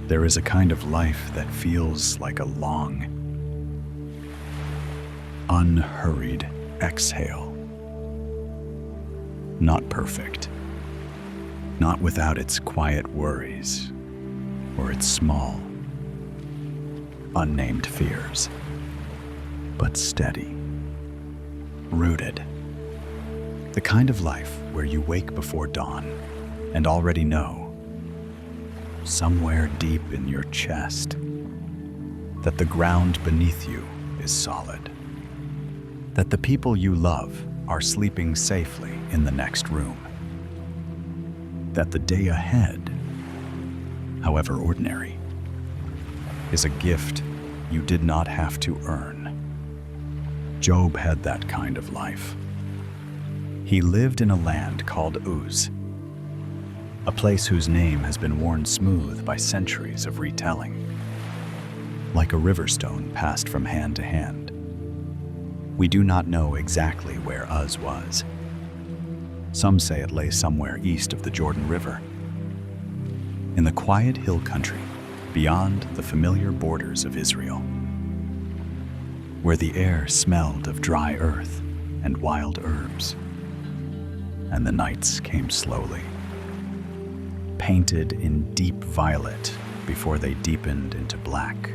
There is a kind of life that feels like a long, unhurried exhale. Not perfect, not without its quiet worries or its small, unnamed fears, but steady, rooted. The kind of life where you wake before dawn and already know, somewhere deep in your chest, that the ground beneath you is solid, that the people you love are sleeping safely in the next room, that the day ahead, however ordinary, is a gift you did not have to earn. Job had that kind of life. He lived in a land called Uz, a place whose name has been worn smooth by centuries of retelling, like a river stone passed from hand to hand. We do not know exactly where Uz was. Some say it lay somewhere east of the Jordan River, in the quiet hill country beyond the familiar borders of Israel, where the air smelled of dry earth and wild herbs, and the nights came slowly, painted in deep violet before they deepened into black.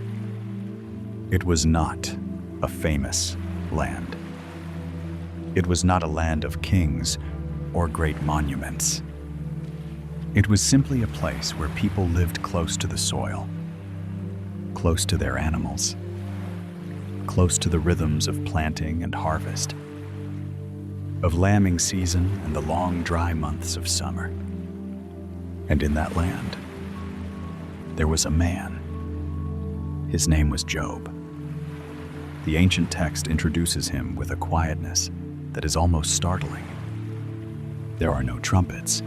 It was not a famous land. It was not a land of kings or great monuments. It was simply a place where people lived close to the soil, close to their animals, close to the rhythms of planting and harvest, of lambing season and the long dry months of summer. And in that land, there was a man. His name was Job. The ancient text introduces him with a quietness that is almost startling. There are no trumpets,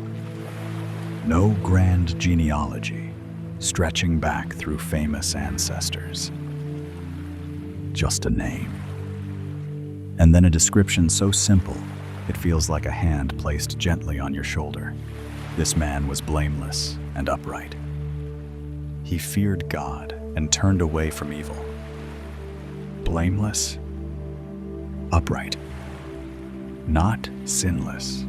no grand genealogy stretching back through famous ancestors. Just a name. And then a description so simple, it feels like a hand placed gently on your shoulder. This man was blameless and upright. He feared God and turned away from evil. Blameless, upright, not sinless.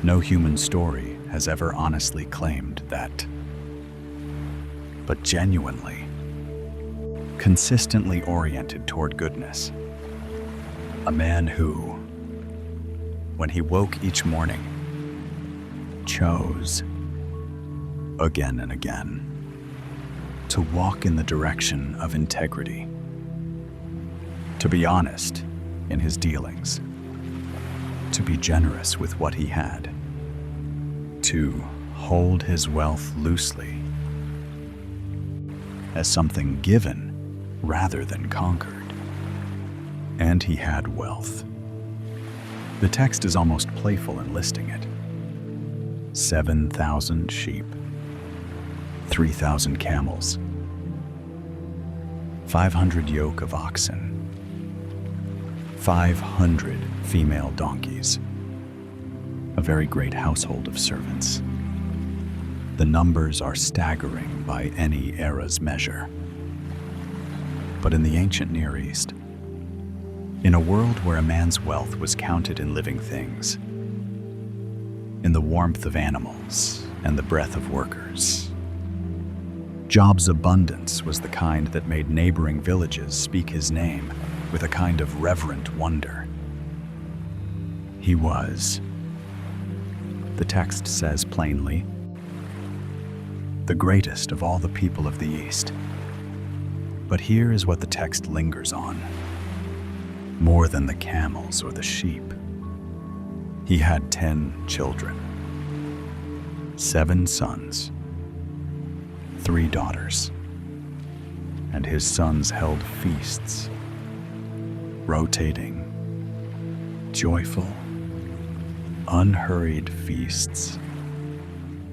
No human story has ever honestly claimed that. But genuinely, consistently oriented toward goodness. A man who, when he woke each morning, chose, again and again, to walk in the direction of integrity, to be honest in his dealings, to be generous with what he had, to hold his wealth loosely as something given rather than conquered. And he had wealth. The text is almost playful in listing it. 7,000 sheep, 3,000 camels, 500 yoke of oxen, 500 female donkeys, a very great household of servants. The numbers are staggering by any era's measure. But in the ancient Near East, in a world where a man's wealth was counted in living things, in the warmth of animals and the breath of workers, Job's abundance was the kind that made neighboring villages speak his name with a kind of reverent wonder. He was, the text says plainly, the greatest of all the people of the East. But here is what the text lingers on. More than the camels or the sheep, he had 10 children, 7 sons, 3 daughters, and his sons held feasts, rotating, joyful, unhurried feasts,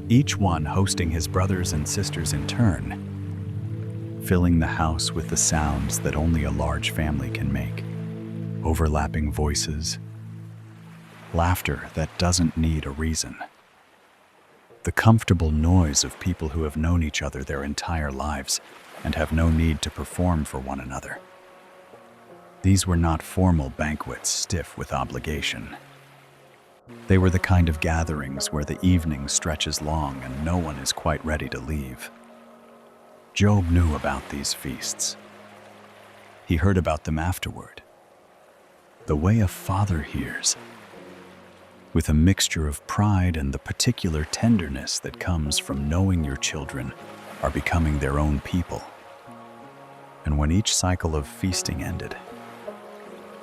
each one hosting his brothers and sisters in turn, filling the house with the sounds that only a large family can make, overlapping voices, laughter that doesn't need a reason. The comfortable noise of people who have known each other their entire lives and have no need to perform for one another. These were not formal banquets stiff with obligation. They were the kind of gatherings where the evening stretches long and no one is quite ready to leave. Job knew about these feasts. He heard about them afterward. The way a father hears, with a mixture of pride and the particular tenderness that comes from knowing your children are becoming their own people. And when each cycle of feasting ended,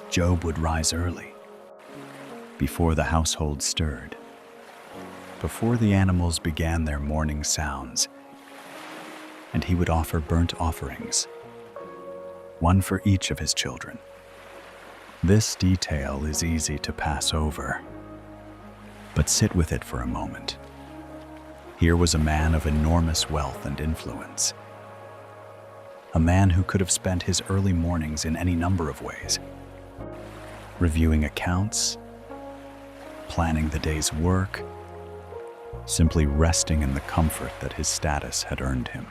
Job would rise early, before the household stirred, before the animals began their morning sounds, and he would offer burnt offerings, one for each of his children. This detail is easy to pass over, but sit with it for a moment. Here was a man of enormous wealth and influence, a man who could have spent his early mornings in any number of ways, reviewing accounts, planning the day's work, simply resting in the comfort that his status had earned him.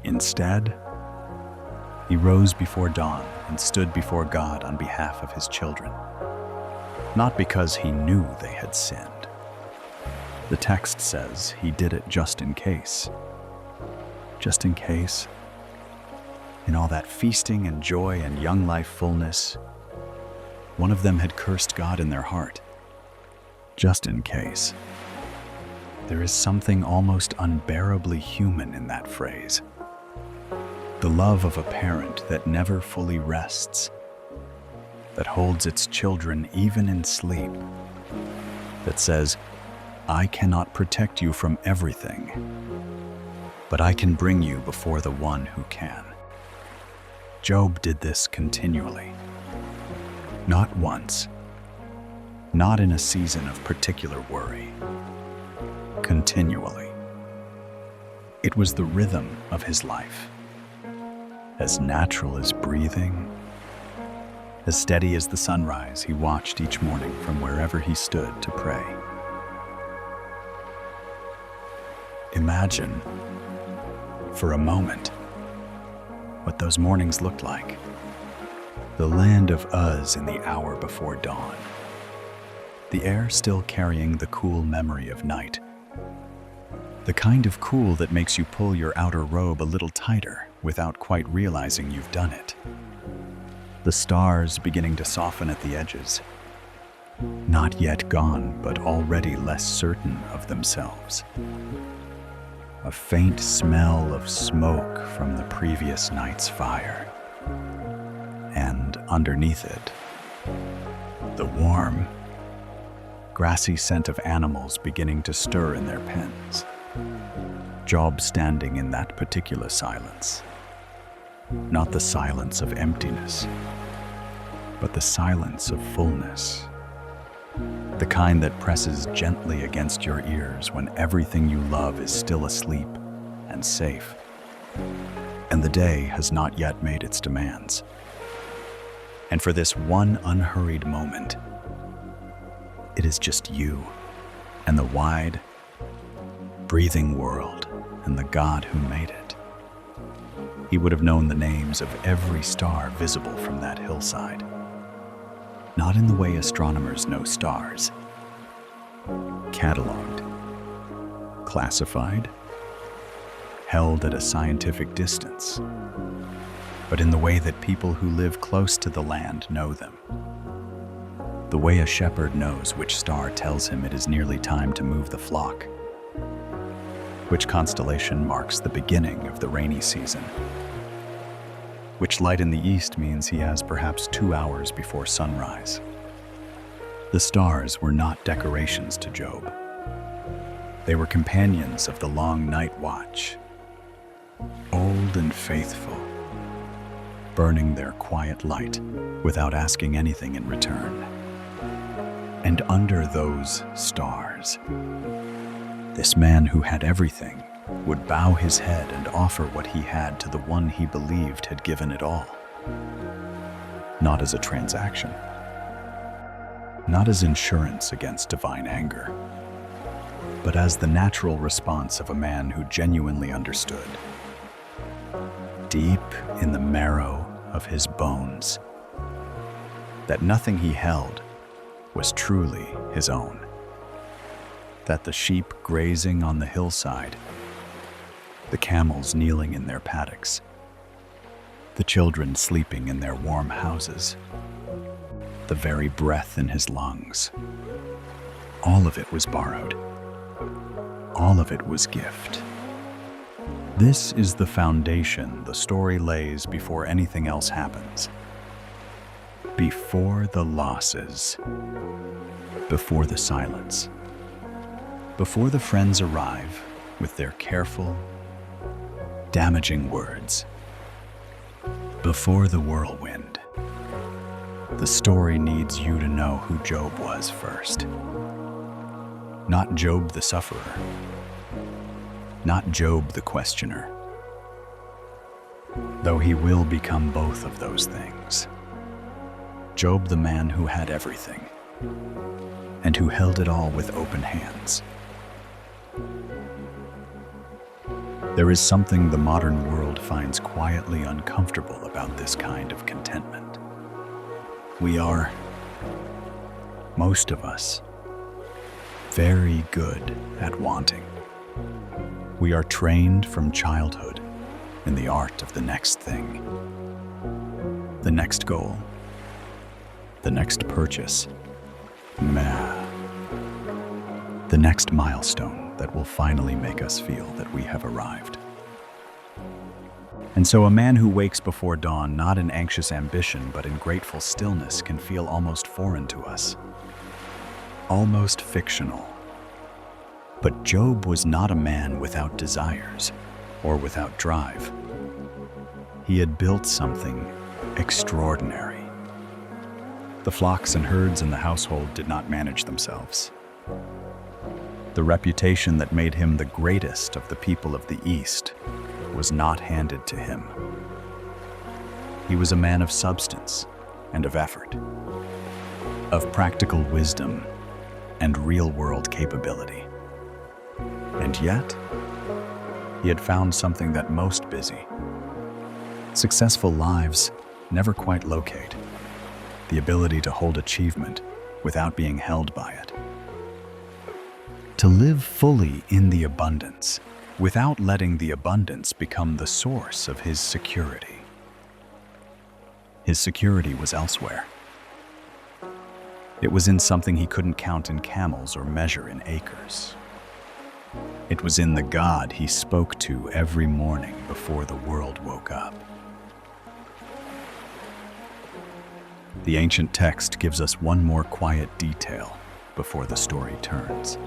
Instead, he rose before dawn and stood before God on behalf of his children, not because he knew they had sinned. The text says he did it just in case. Just in case, in all that feasting and joy and young life fullness, one of them had cursed God in their heart. Just in case. There is something almost unbearably human in that phrase. The love of a parent that never fully rests, that holds its children even in sleep, that says, I cannot protect you from everything, but I can bring you before the one who can. Job did this continually. Not once, not in a season of particular worry. Continually. It was the rhythm of his life. As natural as breathing, as steady as the sunrise he watched each morning from wherever he stood to pray. Imagine, for a moment, what those mornings looked like. The land of Uz in the hour before dawn. The air still carrying the cool memory of night. The kind of cool that makes you pull your outer robe a little tighter without quite realizing you've done it. The stars beginning to soften at the edges. Not yet gone, but already less certain of themselves. A faint smell of smoke from the previous night's fire. And underneath it, the warm, grassy scent of animals beginning to stir in their pens. Job standing in that particular silence. Not the silence of emptiness, but the silence of fullness. The kind that presses gently against your ears when everything you love is still asleep and safe, and the day has not yet made its demands. And for this one unhurried moment, it is just you and the wide, breathing world and the God who made it. He would have known the names of every star visible from that hillside. Not in the way astronomers know stars. Cataloged, classified, held at a scientific distance, but in the way that people who live close to the land know them. The way a shepherd knows which star tells him it is nearly time to move the flock, which constellation marks the beginning of the rainy season, which light in the east means he has perhaps 2 hours before sunrise. The stars were not decorations to Job. They were companions of the long night watch, old and faithful, burning their quiet light without asking anything in return. And under those stars, this man who had everything would bow his head and offer what he had to the one he believed had given it all. Not as a transaction, not as insurance against divine anger, but as the natural response of a man who genuinely understood. Deep in the marrow of his bones, that nothing he held was truly his own. That the sheep grazing on the hillside, the camels kneeling in their paddocks, the children sleeping in their warm houses, the very breath in his lungs, all of it was borrowed. All of it was gift. This is the foundation the story lays before anything else happens. Before the losses, before the silence, before the friends arrive with their careful, damaging words, before the whirlwind, the story needs you to know who Job was first. Not Job the sufferer, not Job the questioner, though he will become both of those things. Job the man who had everything, and who held it all with open hands. There is something the modern world finds quietly uncomfortable about this kind of contentment. We are, most of us, very good at wanting. We are trained from childhood in the art of the next thing, the next goal, the next purchase, the next milestone that will finally make us feel that we have arrived. And so a man who wakes before dawn, not in anxious ambition but in grateful stillness, can feel almost foreign to us, almost fictional. But Job was not a man without desires or without drive. He had built something extraordinary. The flocks and herds in the household did not manage themselves. The reputation that made him the greatest of the people of the East was not handed to him. He was a man of substance and of effort, of practical wisdom and real-world capability. And yet, he had found something that most busy, successful lives never quite locate: the ability to hold achievement without being held by it. To live fully in the abundance without letting the abundance become the source of his security. His security was elsewhere. It was in something he couldn't count in camels or measure in acres. It was in the God he spoke to every morning before the world woke up. The ancient text gives us one more quiet detail before the story turns.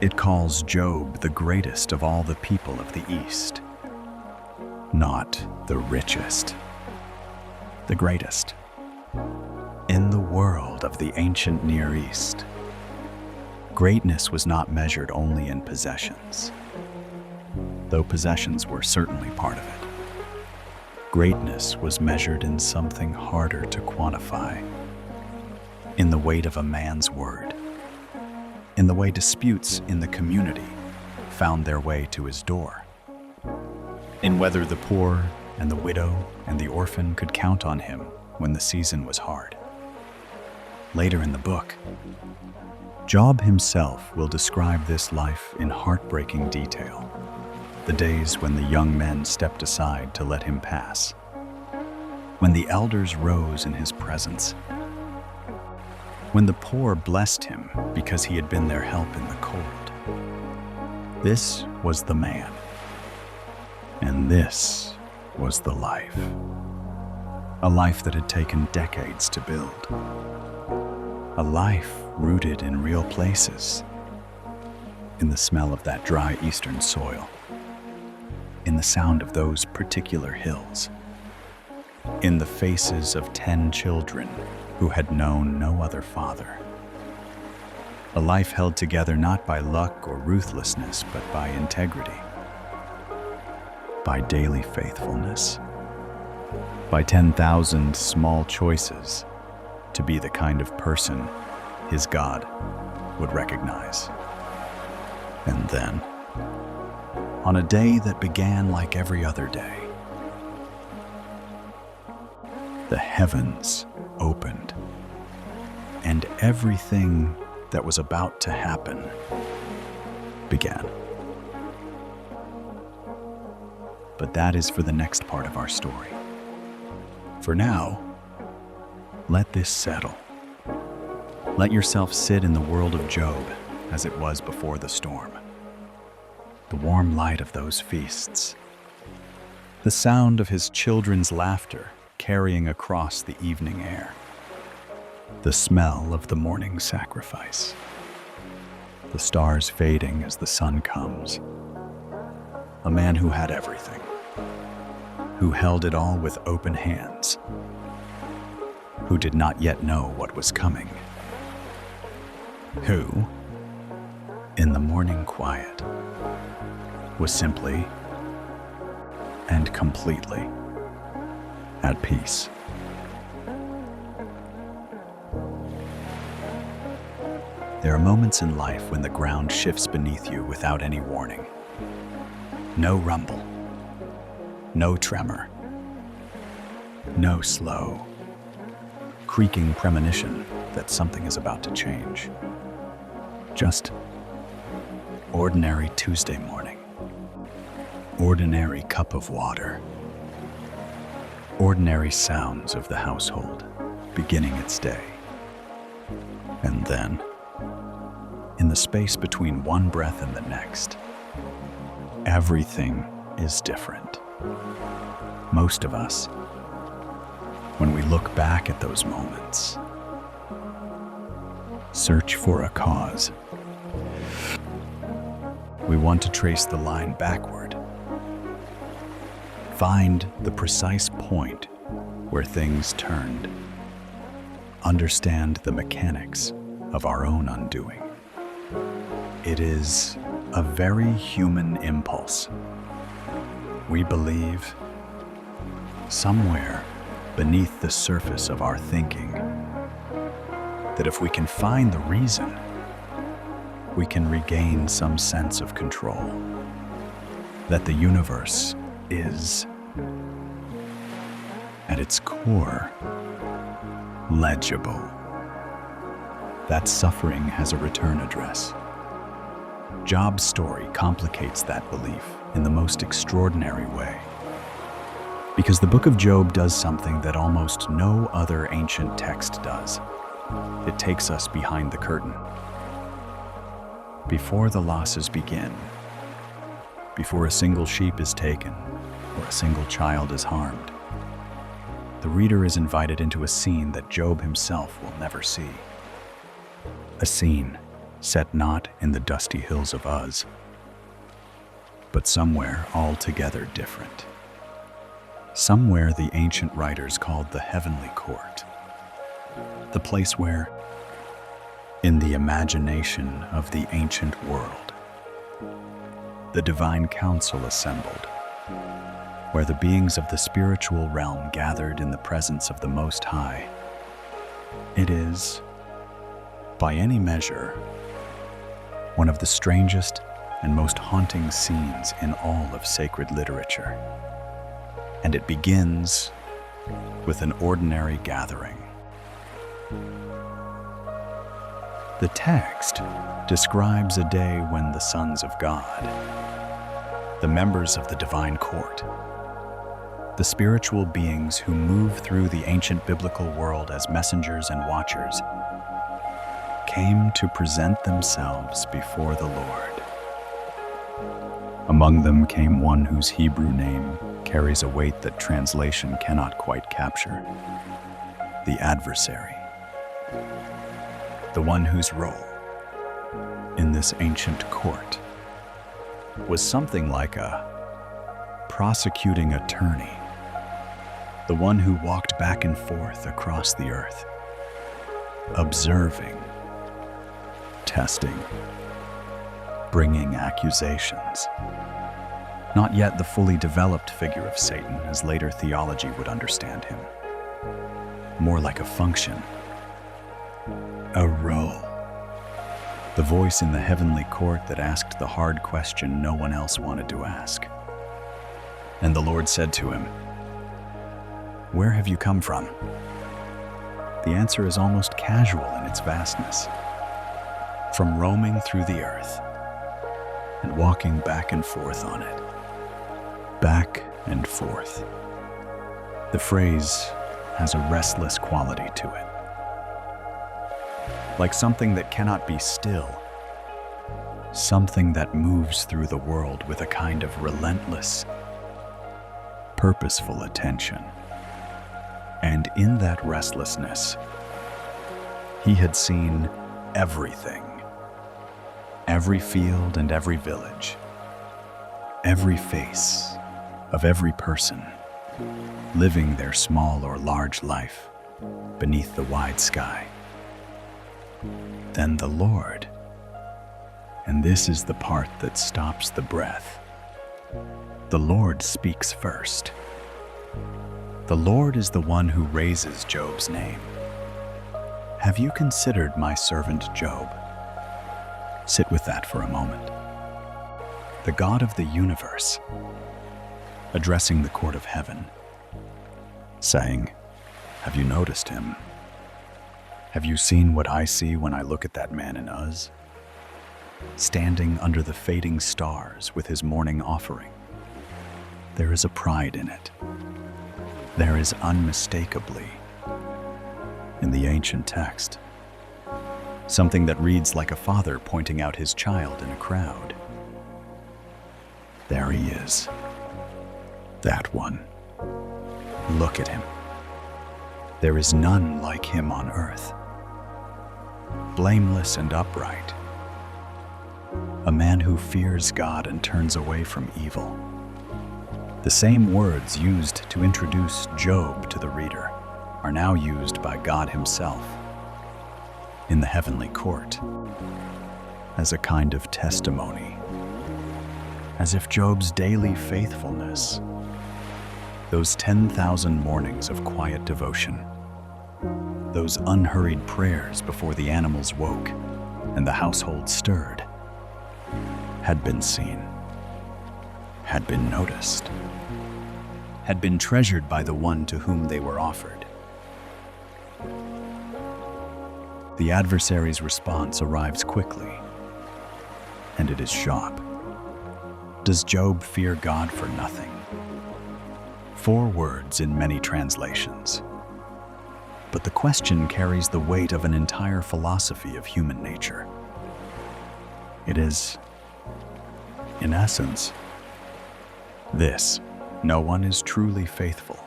It calls Job the greatest of all the people of the East. Not the richest, the greatest. In the world of the ancient Near East, greatness was not measured only in possessions, though possessions were certainly part of it. Greatness was measured in something harder to quantify, in the weight of a man's word, in the way disputes in the community found their way to his door, in whether the poor and the widow and the orphan could count on him when the season was hard. Later in the book, Job himself will describe this life in heartbreaking detail. The days when the young men stepped aside to let him pass, when the elders rose in his presence, when the poor blessed him because he had been their help in the cold. This was the man, and this was the life. A life that had taken decades to build. A life rooted in real places, in the smell of that dry eastern soil, in the sound of those particular hills, in the faces of 10 children who had known no other father. A life held together not by luck or ruthlessness, but by integrity, by daily faithfulness, by 10,000 small choices to be the kind of person his God would recognize. And then, on a day that began like every other day, the heavens opened, and everything that was about to happen began. But that is for the next part of our story. For now, let this settle. Let yourself sit in the world of Job as it was before the storm. The warm light of those feasts. The sound of his children's laughter carrying across the evening air. The smell of the morning sacrifice. The stars fading as the sun comes. A man who had everything. Who held it all with open hands. Who did not yet know what was coming. Who, in the morning quiet, was simply and completely at peace. There are moments in life when the ground shifts beneath you without any warning. No rumble, no tremor, no slow, creaking premonition that something is about to change. Just ordinary Tuesday morning, ordinary cup of water, ordinary sounds of the household beginning its day. And then, in the space between one breath and the next, everything is different. Most of us, when we look back at those moments, search for a cause. We want to trace the line backward, find the precise point where things turned, understand the mechanics of our own undoing. It is a very human impulse. We believe somewhere beneath the surface of our thinking that if we can find the reason, we can regain some sense of control, that the universe is, at its core, legible, that suffering has a return address. Job's story complicates that belief in the most extraordinary way, because the book of Job does something that almost no other ancient text does. It takes us behind the curtain. Before the losses begin, before a single sheep is taken or a single child is harmed, the reader is invited into a scene that Job himself will never see. A scene set not in the dusty hills of Uz, but somewhere altogether different. Somewhere the ancient writers called the heavenly court, the place where, in the imagination of the ancient world, the divine council assembled, where the beings of the spiritual realm gathered in the presence of the Most High. It is, by any measure, one of the strangest and most haunting scenes in all of sacred literature. And it begins with an ordinary gathering. The text describes a day when the sons of God, the members of the divine court, the spiritual beings who move through the ancient biblical world as messengers and watchers, came to present themselves before the Lord. Among them came one whose Hebrew name carries a weight that translation cannot quite capture: the adversary. The one whose role in this ancient court was something like a prosecuting attorney, the one who walked back and forth across the earth, observing, testing, bringing accusations. Not yet the fully developed figure of Satan as later theology would understand him. More like a function, a role, the voice in the heavenly court that asked the hard question no one else wanted to ask. And the Lord said to him, "Where have you come from?" The answer is almost casual in its vastness. From roaming through the earth and walking back and forth on it. Back and forth. The phrase has a restless quality to it. Like something that cannot be still. Something that moves through the world with a kind of relentless, purposeful attention. And in that restlessness, he had seen everything. Every field and every village. Every face of every person living their small or large life beneath the wide sky. Then the Lord, and this is the part that stops the breath, the Lord speaks first. The Lord is the one who raises Job's name. Have you considered my servant Job? Sit with that for a moment. The God of the universe, addressing the court of heaven, saying, "Have you noticed him? Have you seen what I see when I look at that man in Uz? Standing under the fading stars with his morning offering. There is a pride in it. There is unmistakably, in the ancient text, something that reads like a father pointing out his child in a crowd. There he is. That one. Look at him. There is none like him on earth. Blameless and upright. A man who fears God and turns away from evil. The same words used to introduce Job to the reader are now used by God himself in the heavenly court as a kind of testimony, as if Job's daily faithfulness, those 10,000 mornings of quiet devotion, those unhurried prayers before the animals woke and the household stirred, had been seen, had been noticed, had been treasured by the one to whom they were offered. The adversary's response arrives quickly, and it is sharp. Does Job fear God for nothing? 4 words in many translations. But the question carries the weight of an entire philosophy of human nature. It is, in essence, this: no one is truly faithful.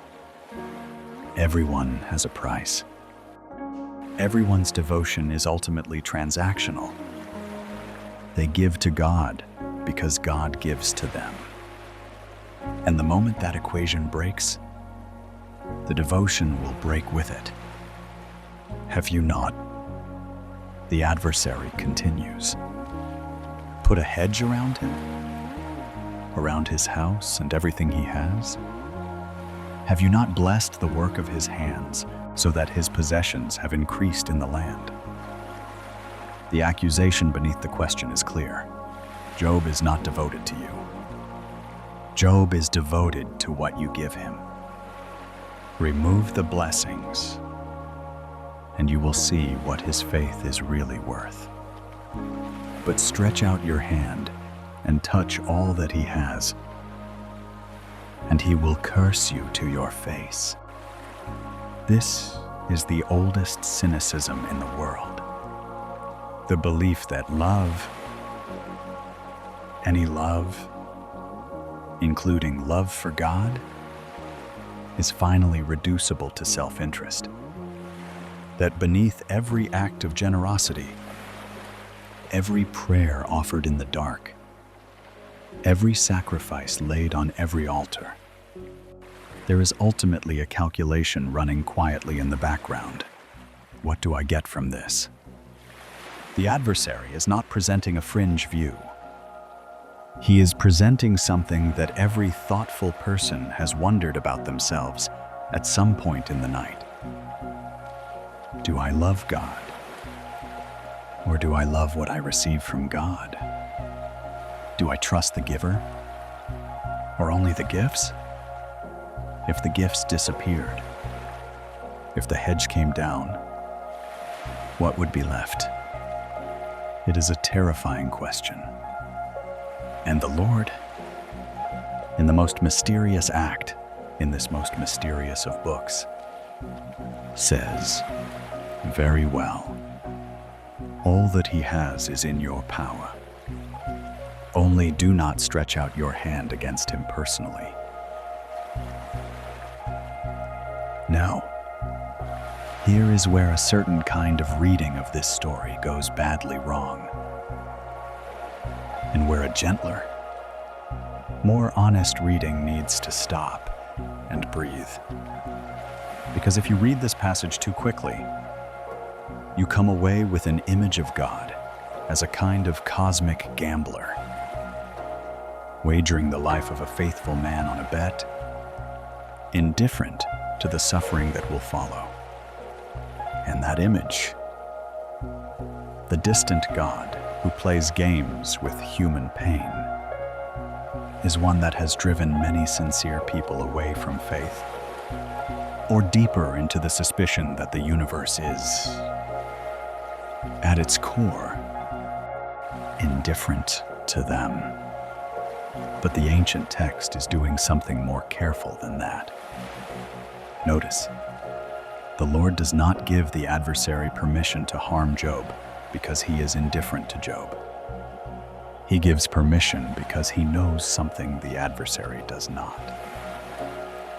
Everyone has a price. Everyone's devotion is ultimately transactional. They give to God because God gives to them. And the moment that equation breaks, the devotion will break with it. Have you not? The adversary continues. Put a hedge around him? Around his house and everything he has? Have you not blessed the work of his hands so that his possessions have increased in the land? The accusation beneath the question is clear. Job is not devoted to you. Job is devoted to what you give him. Remove the blessings, and you will see what his faith is really worth. But stretch out your hand and touch all that he has, and he will curse you to your face. This is the oldest cynicism in the world. The belief that love, any love, including love for God, is finally reducible to self-interest. That beneath every act of generosity, every prayer offered in the dark, every sacrifice laid on every altar, there is ultimately a calculation running quietly in the background. What do I get from this? The adversary is not presenting a fringe view. He is presenting something that every thoughtful person has wondered about themselves at some point in the night. Do I love God? Or do I love what I receive from God? Do I trust the giver? Or only the gifts? If the gifts disappeared, if the hedge came down, what would be left? It is a terrifying question. And the Lord, in the most mysterious act in this most mysterious of books, says, "Very well. All that he has is in your power. Only do not stretch out your hand against him personally." Now, here is where a certain kind of reading of this story goes badly wrong, and where a gentler, more honest reading needs to stop and breathe. Because if you read this passage too quickly, you come away with an image of God as a kind of cosmic gambler, wagering the life of a faithful man on a bet, indifferent to the suffering that will follow. And that image, the distant God who plays games with human pain, is one that has driven many sincere people away from faith, or deeper into the suspicion that the universe is, at its core, indifferent to them. But the ancient text is doing something more careful than that. Notice, the Lord does not give the adversary permission to harm Job because he is indifferent to Job. He gives permission because he knows something the adversary does not.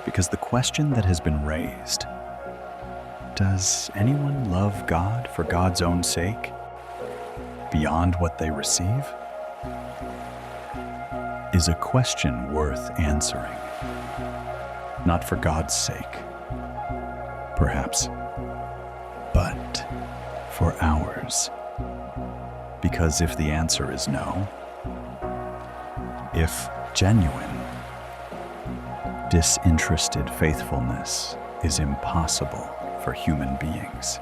Because the question that has been raised, does anyone love God for God's own sake, beyond what they receive, is a question worth answering. Not for God's sake, perhaps, but for ours. Because if the answer is no, if genuine, disinterested faithfulness is impossible for human beings,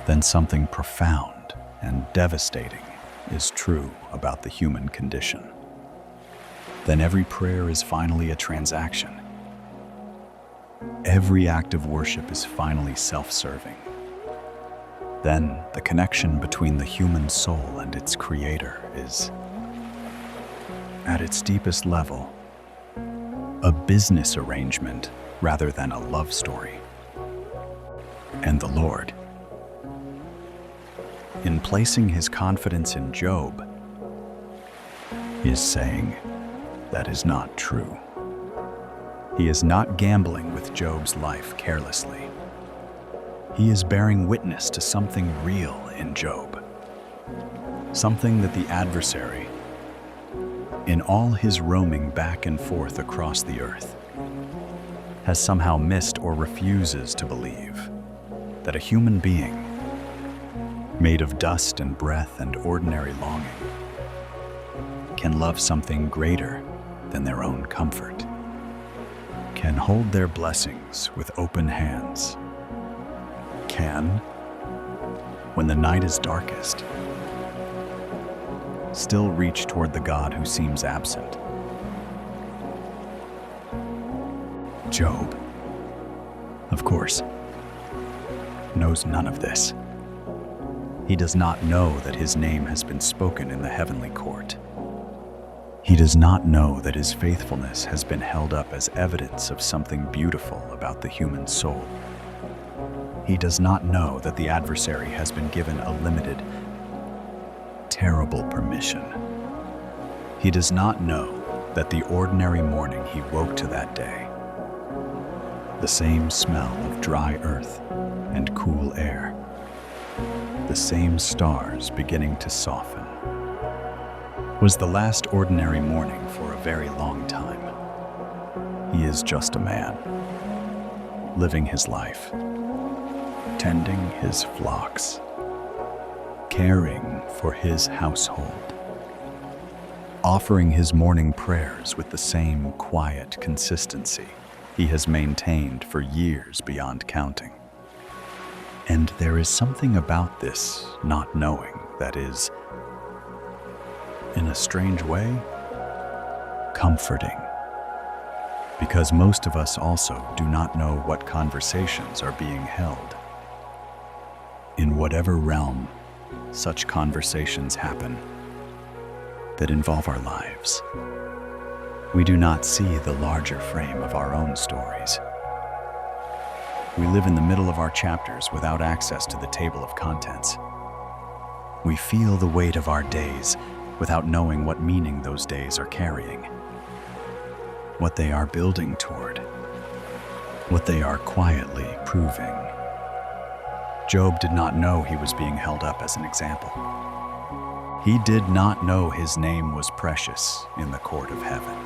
then something profound and devastating is true about the human condition. Then every prayer is finally a transaction. Every act of worship is finally self-serving. Then the connection between the human soul and its creator is, at its deepest level, a business arrangement rather than a love story. And the Lord, in placing his confidence in Job, is saying that is not true. He is not gambling with Job's life carelessly. He is bearing witness to something real in Job, something that the adversary, in all his roaming back and forth across the earth, has somehow missed or refuses to believe that a human being, made of dust and breath and ordinary longing, can love something greater than their own comfort, can hold their blessings with open hands, can, when the night is darkest, still reach toward the God who seems absent. Job, of course, knows none of this. He does not know that his name has been spoken in the heavenly court. He does not know that his faithfulness has been held up as evidence of something beautiful about the human soul. He does not know that the adversary has been given a limited, terrible permission. He does not know that the ordinary morning he woke to that day, the same smell of dry earth and cool air, the same stars beginning to soften, was the last ordinary morning for a very long time. He is just a man, living his life, tending his flocks, caring for his household, offering his morning prayers with the same quiet consistency he has maintained for years beyond counting. And there is something about this not knowing that is, in a strange way, comforting. Because most of us also do not know what conversations are being held. In whatever realm such conversations happen that involve our lives, we do not see the larger frame of our own stories. We live in the middle of our chapters without access to the table of contents. We feel the weight of our days without knowing what meaning those days are carrying, what they are building toward, what they are quietly proving. Job did not know he was being held up as an example. He did not know his name was precious in the court of heaven.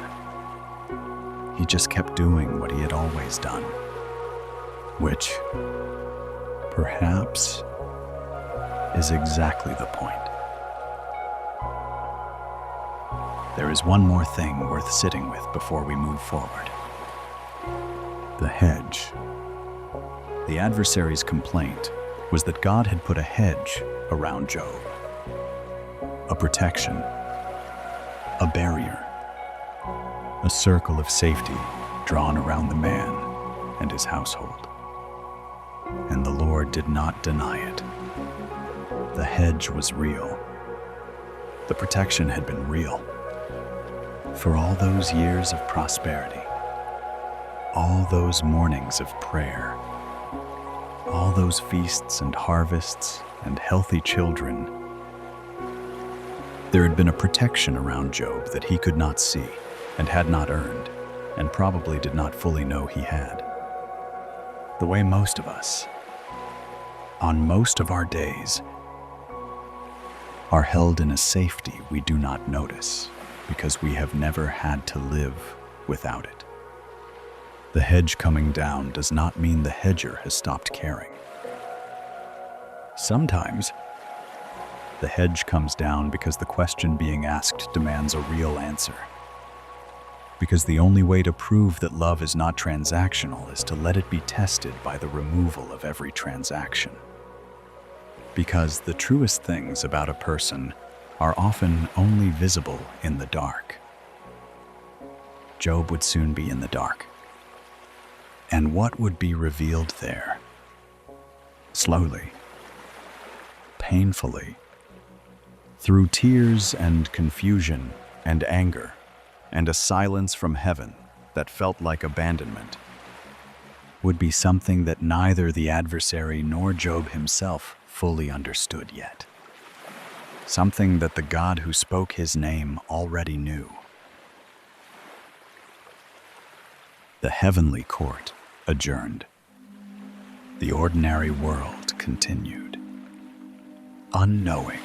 He just kept doing what he had always done, which, perhaps, is exactly the point. There is one more thing worth sitting with before we move forward. The hedge. The adversary's complaint was that God had put a hedge around Job. A protection, a barrier, a circle of safety drawn around the man and his household. And the Lord did not deny it. The hedge was real. The protection had been real. For all those years of prosperity, all those mornings of prayer, all those feasts and harvests and healthy children, there had been a protection around Job that he could not see and had not earned, and probably did not fully know he had. The way most of us, on most of our days, are held in a safety we do not notice because we have never had to live without it. The hedge coming down does not mean the hedger has stopped caring. Sometimes, the hedge comes down because the question being asked demands a real answer. Because the only way to prove that love is not transactional is to let it be tested by the removal of every transaction. Because the truest things about a person are often only visible in the dark. Job would soon be in the dark. And what would be revealed there? Slowly, painfully, through tears and confusion and anger, and a silence from heaven that felt like abandonment, would be something that neither the adversary nor Job himself fully understood yet. Something that the God who spoke his name already knew. The heavenly court adjourned. The ordinary world continued. Unknowing.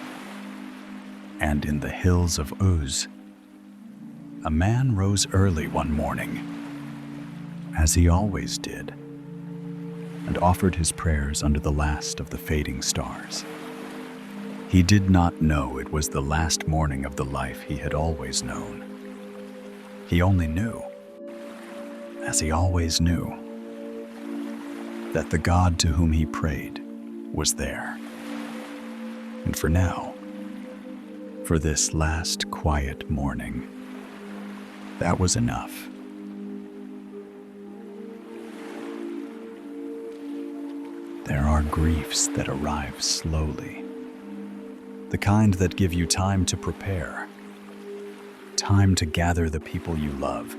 And in the hills of Uz, a man rose early one morning, as he always did, and offered his prayers under the last of the fading stars. He did not know it was the last morning of the life he had always known. He only knew, as he always knew, that the God to whom he prayed was there. And for now, for this last quiet morning, that was enough. There are griefs that arrive slowly, the kind that give you time to prepare, time to gather the people you love,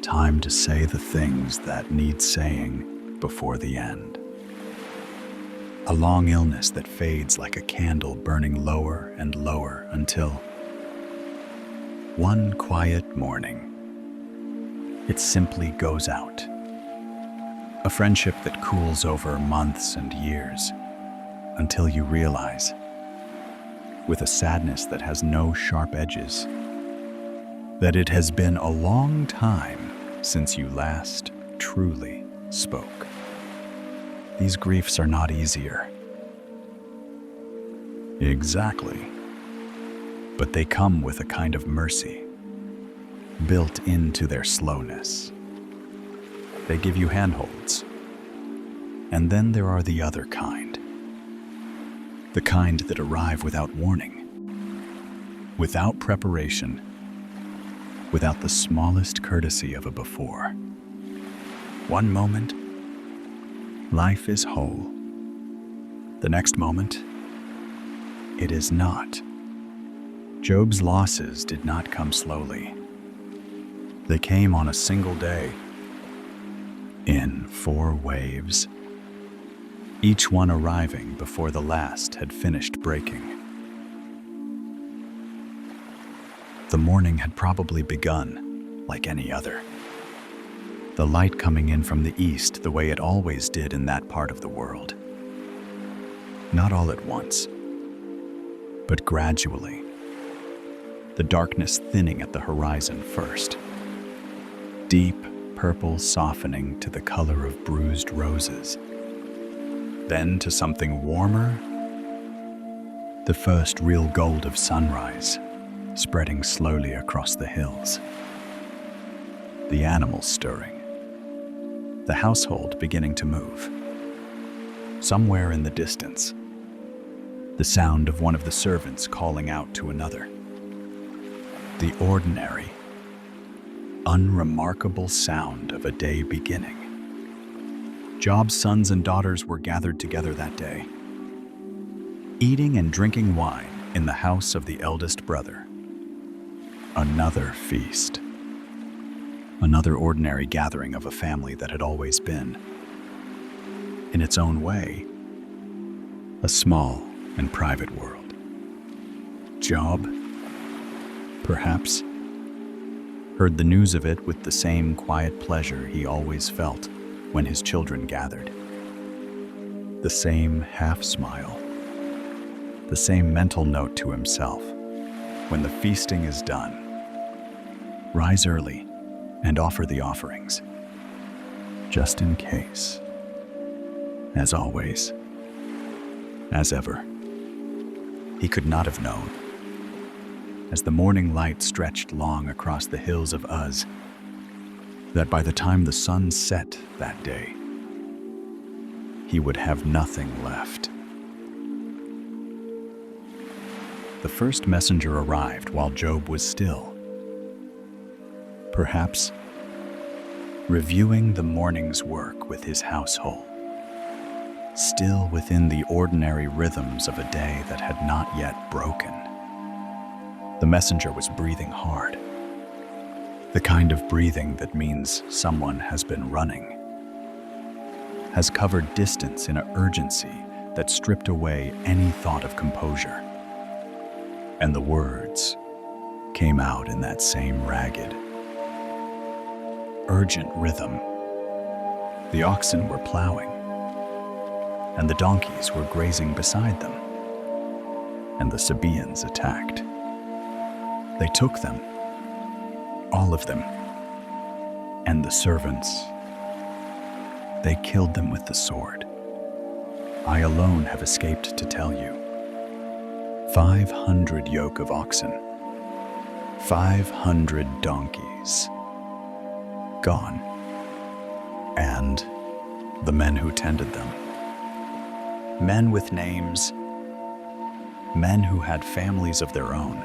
time to say the things that need saying before the end. A long illness that fades like a candle burning lower and lower until one quiet morning, it simply goes out. A friendship that cools over months and years until you realize, with a sadness that has no sharp edges, that it has been a long time since you last truly spoke. These griefs are not easier. Exactly. But they come with a kind of mercy, built into their slowness. They give you handholds, And then there are the other kind. The kind that arrive without warning, without preparation, without the smallest courtesy of a before. One moment, life is whole. The next moment, it is not. Job's losses did not come slowly. They came on a single day, in 4 waves, each one arriving before the last had finished breaking. The morning had probably begun like any other. The light coming in from the east the way it always did in that part of the world. Not all at once, but gradually. The darkness thinning at the horizon first. Deep purple softening to the color of bruised roses. Then to something warmer. The first real gold of sunrise, spreading slowly across the hills. The animals stirring. The household beginning to move. Somewhere in the distance, the sound of one of the servants calling out to another. The ordinary, unremarkable sound of a day beginning. Job's sons and daughters were gathered together that day, eating and drinking wine in the house of the eldest brother. Another feast. Another ordinary gathering of a family that had always been, in its own way, a small and private world. Job, perhaps, heard the news of it with the same quiet pleasure he always felt when his children gathered. The same half-smile, the same mental note to himself. When the feasting is done, rise early and offer the offerings, just in case. As always, as ever, he could not have known, as the morning light stretched long across the hills of Uz, that by the time the sun set that day, he would have nothing left. The first messenger arrived while Job was still, perhaps reviewing the morning's work with his household, still within the ordinary rhythms of a day that had not yet broken. The messenger was breathing hard, the kind of breathing that means someone has been running, has covered distance in an urgency that stripped away any thought of composure. And the words came out in that same ragged, urgent rhythm. The oxen were plowing, and the donkeys were grazing beside them, and the Sabaeans attacked. They took them, all of them, and the servants. They killed them with the sword. I alone have escaped to tell you. 500 yoke of oxen, 500 donkeys, gone, and the men who tended them. Men with names, men who had families of their own,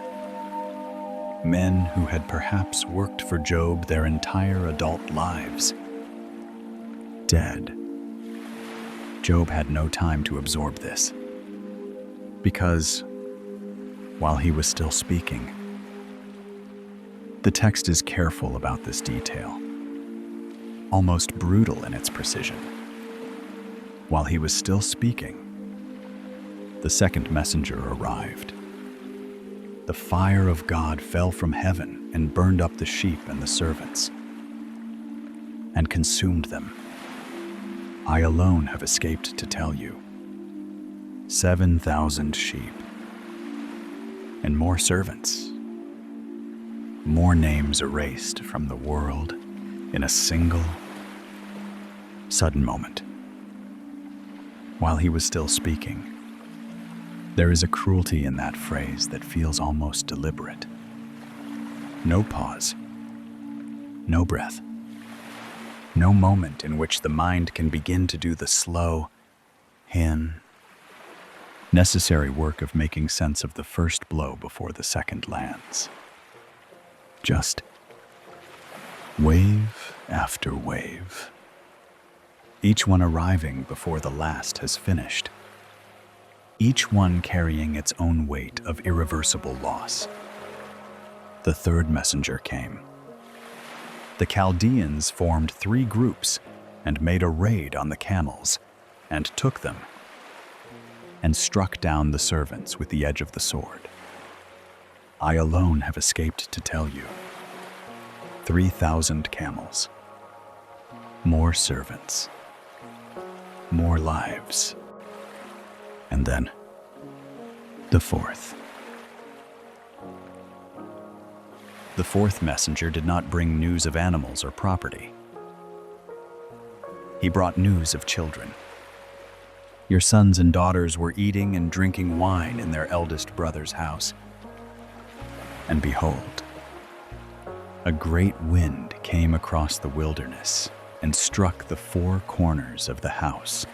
men who had perhaps worked for Job their entire adult lives. Dead. Job had no time to absorb this, because while he was still speaking, the text is careful about this detail, almost brutal in its precision. While he was still speaking, the second messenger arrived. The fire of God fell from heaven and burned up the sheep and the servants, and consumed them. I alone have escaped to tell you. 7,000 sheep, and more servants, more names erased from the world in a single, sudden moment. While he was still speaking, there is a cruelty in that phrase that feels almost deliberate. No pause, no breath, No moment in which the mind can begin to do the slow, necessary work of making sense of the first blow before the second lands. Just wave after wave, each one arriving before the last has finished, each one carrying its own weight of irreversible loss. The third messenger came. The Chaldeans formed 3 groups and made a raid on the camels and took them and struck down the servants with the edge of the sword. I alone have escaped to tell you. 3,000 camels, more servants, more lives, and then the fourth. The fourth messenger did not bring news of animals or property. He brought news of children. Your sons and daughters were eating and drinking wine in their eldest brother's house. And behold, a great wind came across the wilderness and struck the 4 corners of the house.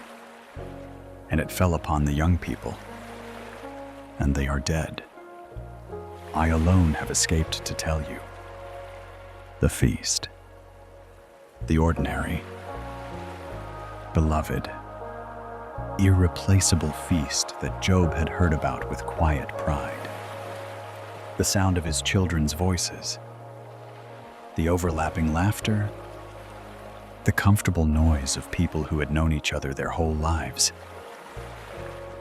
And it fell upon the young people, and they are dead. I alone have escaped to tell you. The feast, the ordinary, beloved, irreplaceable feast that Job had heard about with quiet pride. The sound of his children's voices, the overlapping laughter, the comfortable noise of people who had known each other their whole lives.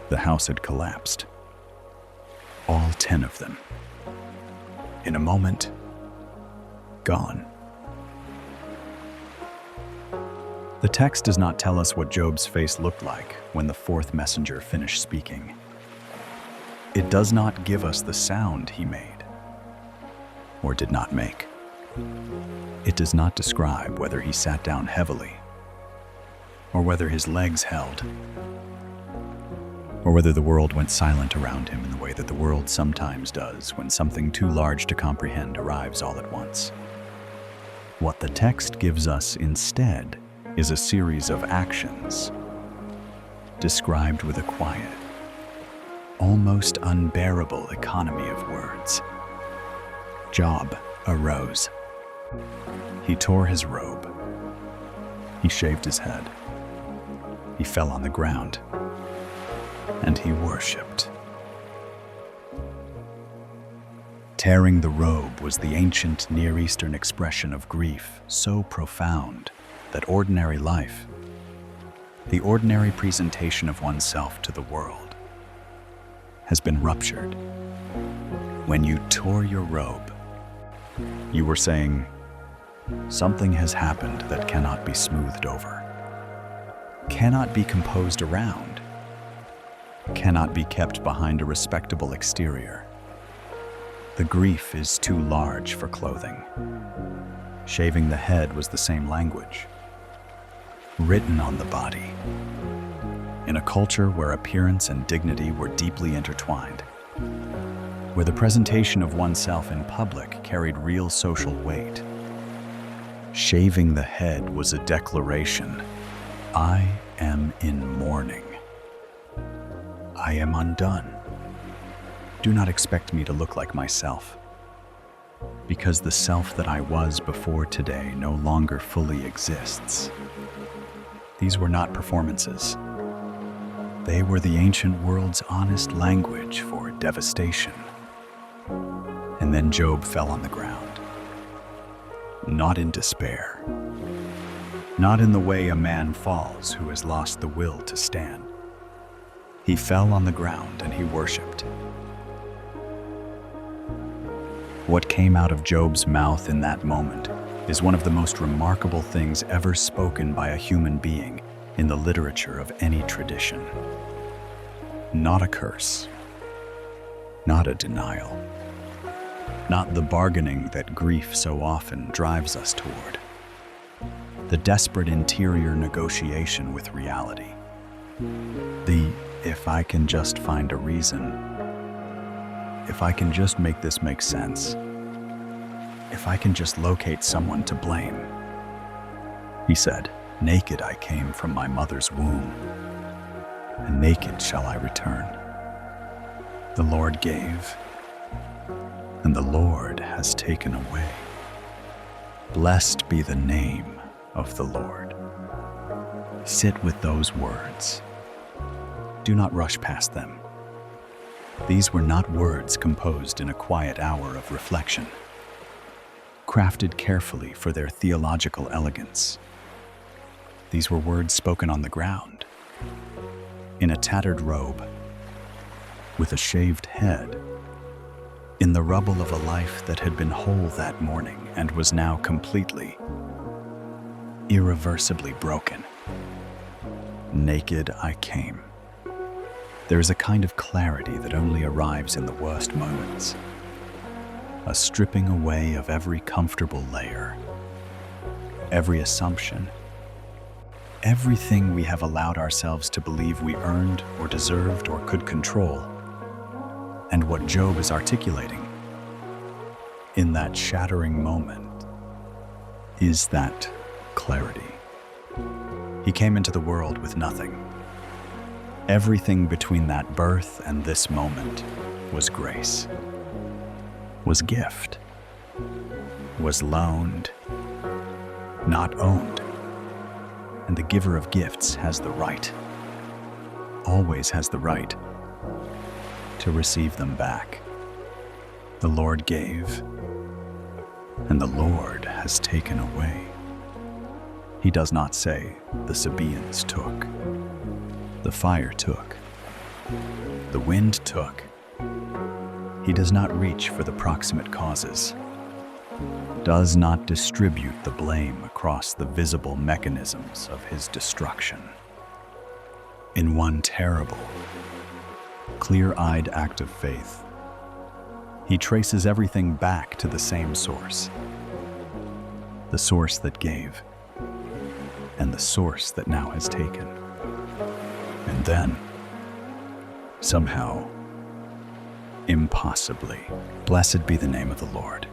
The house had collapsed. All 10 of them. In a moment, gone. The text does not tell us what Job's face looked like when the fourth messenger finished speaking. It does not give us the sound he made, or did not make. It does not describe whether he sat down heavily, or whether his legs held, or whether the world went silent around him in the way that the world sometimes does when something too large to comprehend arrives all at once. What the text gives us instead is a series of actions, described with a quiet, almost unbearable economy of words. Job arose. He tore his robe. He shaved his head. He fell on the ground, and he worshipped. Tearing the robe was the ancient Near Eastern expression of grief so profound that ordinary life, the ordinary presentation of oneself to the world, has been ruptured. When you tore your robe, you were saying, something has happened that cannot be smoothed over, cannot be composed around, cannot be kept behind a respectable exterior. The grief is too large for clothing. Shaving the head was the same language, written on the body. In a culture where appearance and dignity were deeply intertwined, where the presentation of oneself in public carried real social weight, shaving the head was a declaration. I am in mourning. I am undone. Do not expect me to look like myself, because the self that I was before today no longer fully exists. These were not performances. They were the ancient world's honest language for devastation. And then Job fell on the ground. Not in despair. Not in the way a man falls who has lost the will to stand. He fell on the ground and he worshipped. What came out of Job's mouth in that moment is one of the most remarkable things ever spoken by a human being in the literature of any tradition. Not a curse, not a denial, not the bargaining that grief so often drives us toward. The desperate interior negotiation with reality. The, if I can just find a reason, if I can just make this make sense, if I can just locate someone to blame. He said, "Naked I came from my mother's womb, and naked shall I return. The Lord gave, and the Lord has taken away. Blessed be the name of the Lord." Sit with those words. Do not rush past them. These were not words composed in a quiet hour of reflection, crafted carefully for their theological elegance. These were words spoken on the ground, in a tattered robe, with a shaved head, in the rubble of a life that had been whole that morning and was now completely, irreversibly broken. Naked I came. There is a kind of clarity that only arrives in the worst moments, a stripping away of every comfortable layer, every assumption, everything we have allowed ourselves to believe we earned or deserved or could control. And what Job is articulating in that shattering moment is that clarity. He came into the world with nothing. Everything between that birth and this moment was grace, was gift, was loaned, not owned. And the giver of gifts has the right, always has the right, to receive them back. The Lord gave, and the Lord has taken away. He does not say, the Sabaeans took, the fire took, the wind took. He does not reach for the proximate causes, does not distribute the blame across the visible mechanisms of his destruction. In one terrible, clear-eyed act of faith, he traces everything back to the same source, the source that gave, and the source that now has taken. And then, somehow, impossibly, blessed be the name of the Lord.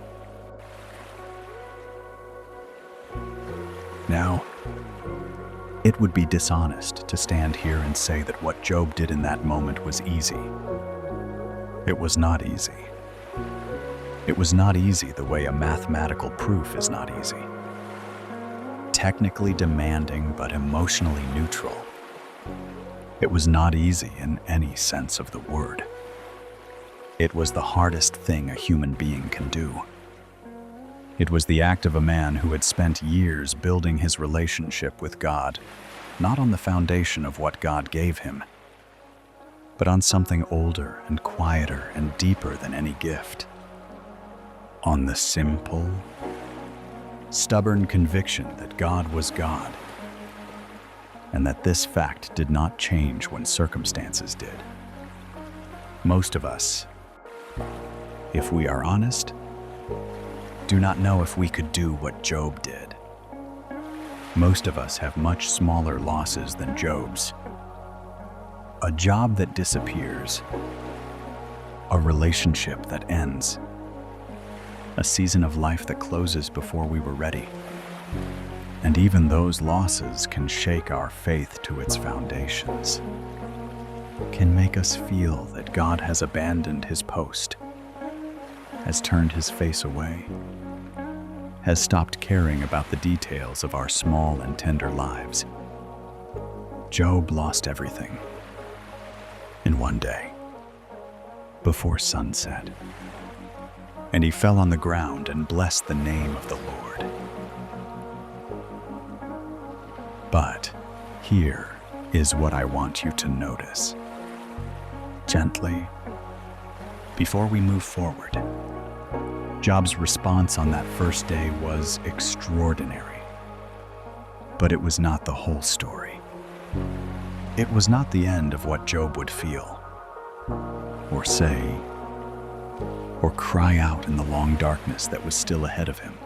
Now, it would be dishonest to stand here and say that what Job did in that moment was easy. It was not easy. It was not easy the way a mathematical proof is not easy. Technically demanding but emotionally neutral. It was not easy in any sense of the word. It was the hardest thing a human being can do. It was the act of a man who had spent years building his relationship with God, not on the foundation of what God gave him, but on something older and quieter and deeper than any gift. On the simple, stubborn conviction that God was God, and that this fact did not change when circumstances did. Most of us, if we are honest, do not know if we could do what Job did. Most of us have much smaller losses than Job's. A job that disappears, a relationship that ends, a season of life that closes before we were ready. And even those losses can shake our faith to its foundations, can make us feel that God has abandoned his post, has turned his face away, has stopped caring about the details of our small and tender lives. Job lost everything in one day, before sunset, and he fell on the ground and blessed the name of the Lord. But here is what I want you to notice. Gently, before we move forward, Job's response on that first day was extraordinary. But it was not the whole story. It was not the end of what Job would feel, or say, or cry out in the long darkness that was still ahead of him.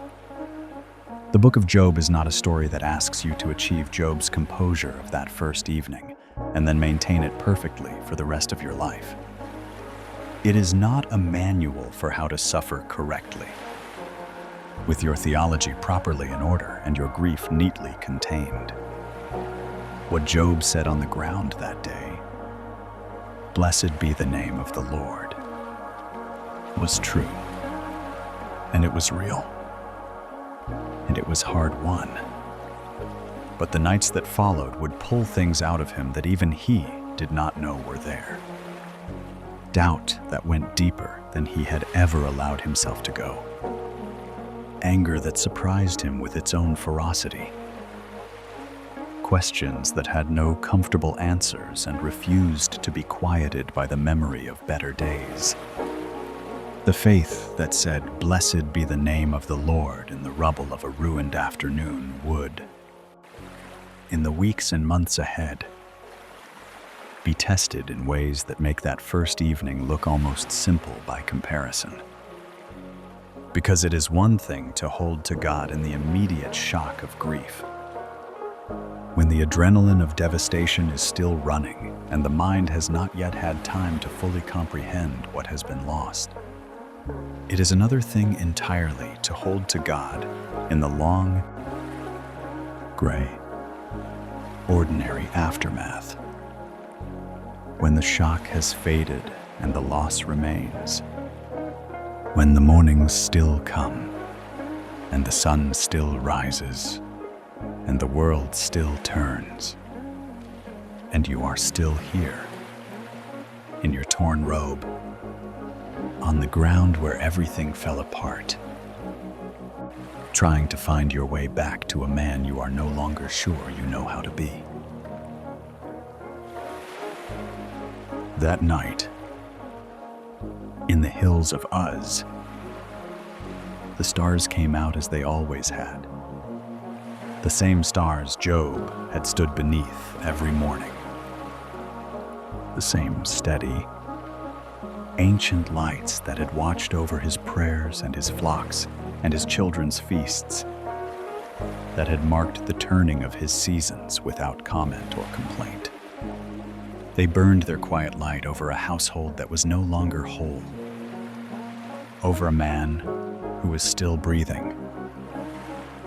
The book of Job is not a story that asks you to achieve Job's composure of that first evening and then maintain it perfectly for the rest of your life. It is not a manual for how to suffer correctly. with your theology properly in order and your grief neatly contained. What Job said on the ground that day, "Blessed be the name of the Lord," was true, and it was real, and it was hard-won. But the nights that followed would pull things out of him that even he did not know were there. Doubt that went deeper than he had ever allowed himself to go. Anger that surprised him with its own ferocity. Questions that had no comfortable answers and refused to be quieted by the memory of better days. The faith that said, "Blessed be the name of the Lord," in the rubble of a ruined afternoon would, in the weeks and months ahead, be tested in ways that make that first evening look almost simple by comparison. Because it is one thing to hold to God in the immediate shock of grief, when the adrenaline of devastation is still running and the mind has not yet had time to fully comprehend what has been lost. It is another thing entirely to hold to God in the long, gray, ordinary aftermath, when the shock has faded and the loss remains, when the mornings still come and the sun still rises and the world still turns, and you are still here, in your torn robe, on the ground where everything fell apart, trying to find your way back to a man you are no longer sure you know how to be. That night, in the hills of Uz, the stars came out as they always had. The same stars Job had stood beneath every morning. The same steady, ancient lights that had watched over his prayers and his flocks and his children's feasts, that had marked the turning of his seasons without comment or complaint. They burned their quiet light over a household that was no longer whole, over a man who was still breathing,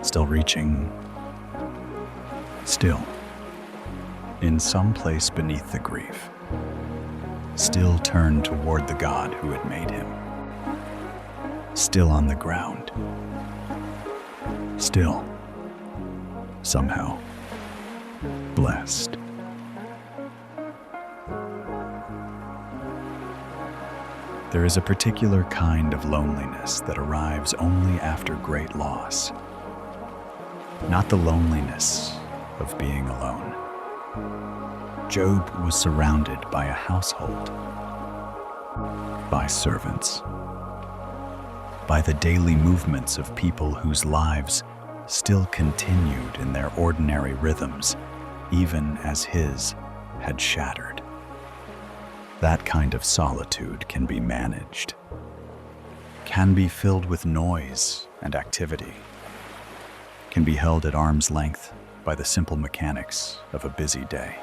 still reaching, still, in some place beneath the grief, still turned toward the God who had made him, still on the ground, still, somehow, blessed. There is a particular kind of loneliness that arrives only after great loss. Not the loneliness of being alone. Job was surrounded by a household, by servants, by the daily movements of people whose lives still continued in their ordinary rhythms, even as his had shattered. That kind of solitude can be managed, can be filled with noise and activity, can be held at arm's length by the simple mechanics of a busy day.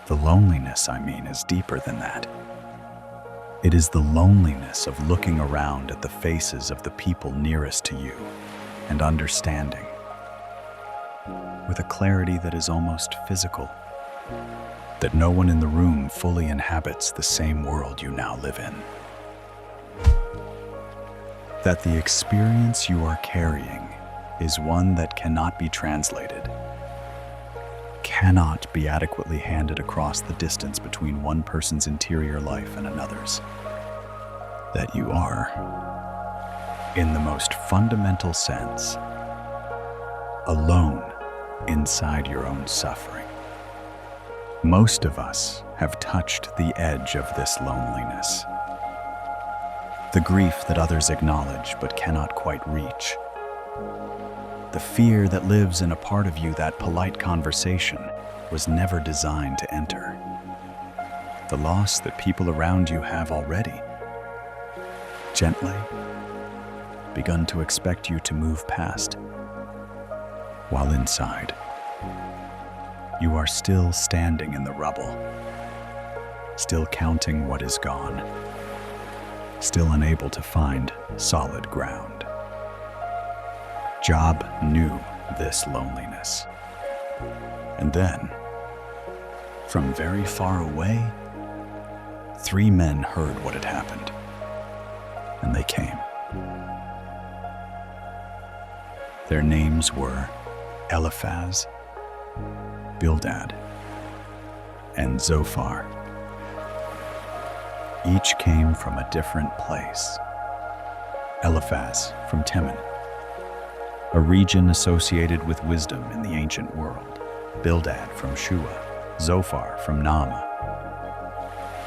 The loneliness, I mean, is deeper than that. It is the loneliness of looking around at the faces of the people nearest to you and understanding, with a clarity that is almost physical, that no one in the room fully inhabits the same world you now live in. That the experience you are carrying is one that cannot be translated, cannot be adequately handed across the distance between one person's interior life and another's. That you are, in the most fundamental sense, alone inside your own suffering. Most of us have touched the edge of this loneliness. The grief that others acknowledge but cannot quite reach. The fear that lives in a part of you that polite conversation was never designed to enter. The loss that people around you have already, gently, begun to expect you to move past, while inside, you are still standing in the rubble, still counting what is gone, still unable to find solid ground. Job knew this loneliness. And then, from very far away, 3 men heard what had happened, and they came. Their names were Eliphaz, Bildad, and Zophar. Each came from a different place. Eliphaz from Teman, a region associated with wisdom in the ancient world. Bildad from Shua, Zophar from Naamah.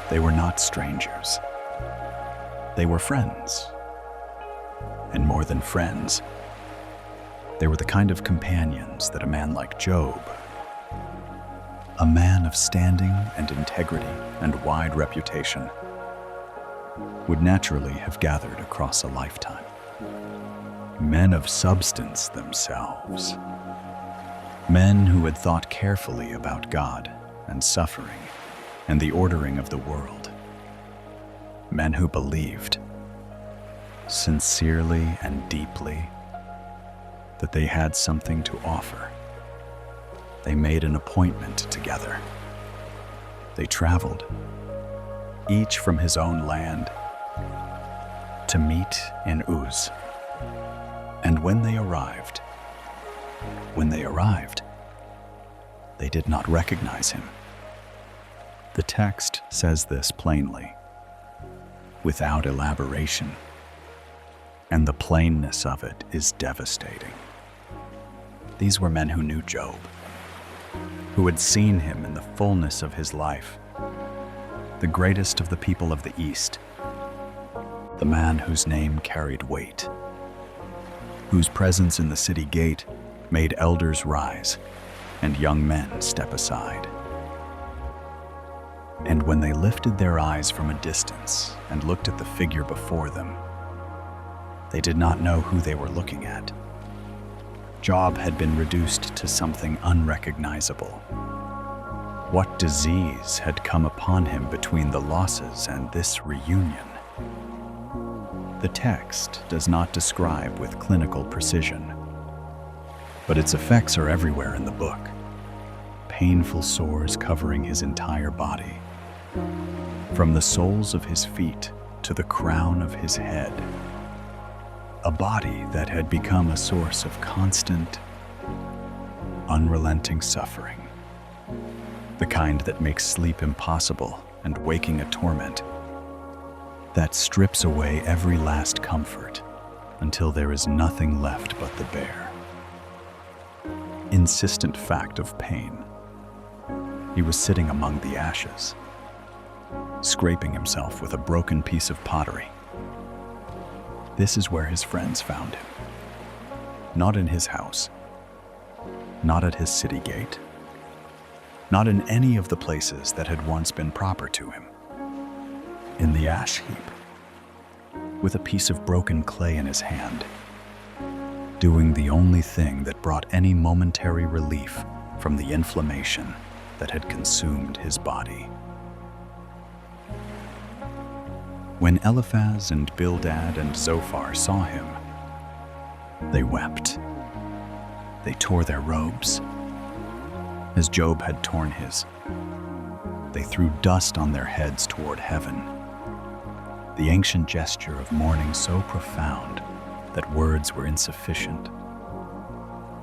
They were not strangers. They were friends. And more than friends, they were the kind of companions that a man like Job, a man of standing and integrity and wide reputation, would naturally have gathered across a lifetime. Men of substance themselves. Men who had thought carefully about God and suffering and the ordering of the world. Men who believed, sincerely and deeply, that they had something to offer. They made an appointment together. They traveled, each from his own land, to meet in Uz. And when they arrived, they did not recognize him. The text says this plainly, without elaboration, and the plainness of it is devastating. These were men who knew Job, who had seen him in the fullness of his life, the greatest of the people of the East, the man whose name carried weight, whose presence in the city gate made elders rise and young men step aside. And when they lifted their eyes from a distance and looked at the figure before them, they did not know who they were looking at. Job had been reduced to something unrecognizable. What disease had come upon him between the losses and this reunion? The text does not describe with clinical precision, but its effects are everywhere in the book. Painful sores covering his entire body, from the soles of his feet to the crown of his head. A body that had become a source of constant, unrelenting suffering. The kind that makes sleep impossible and waking a torment. That strips away every last comfort until there is nothing left but the bare, insistent fact of pain. He was sitting among the ashes, scraping himself with a broken piece of pottery. This is where his friends found him. Not in his house, not at his city gate, not in any of the places that had once been proper to him. In the ash heap, with a piece of broken clay in his hand, doing the only thing that brought any momentary relief from the inflammation that had consumed his body. When Eliphaz and Bildad and Zophar saw him, they wept. They tore their robes, as Job had torn his. They threw dust on their heads toward heaven, the ancient gesture of mourning so profound that words were insufficient,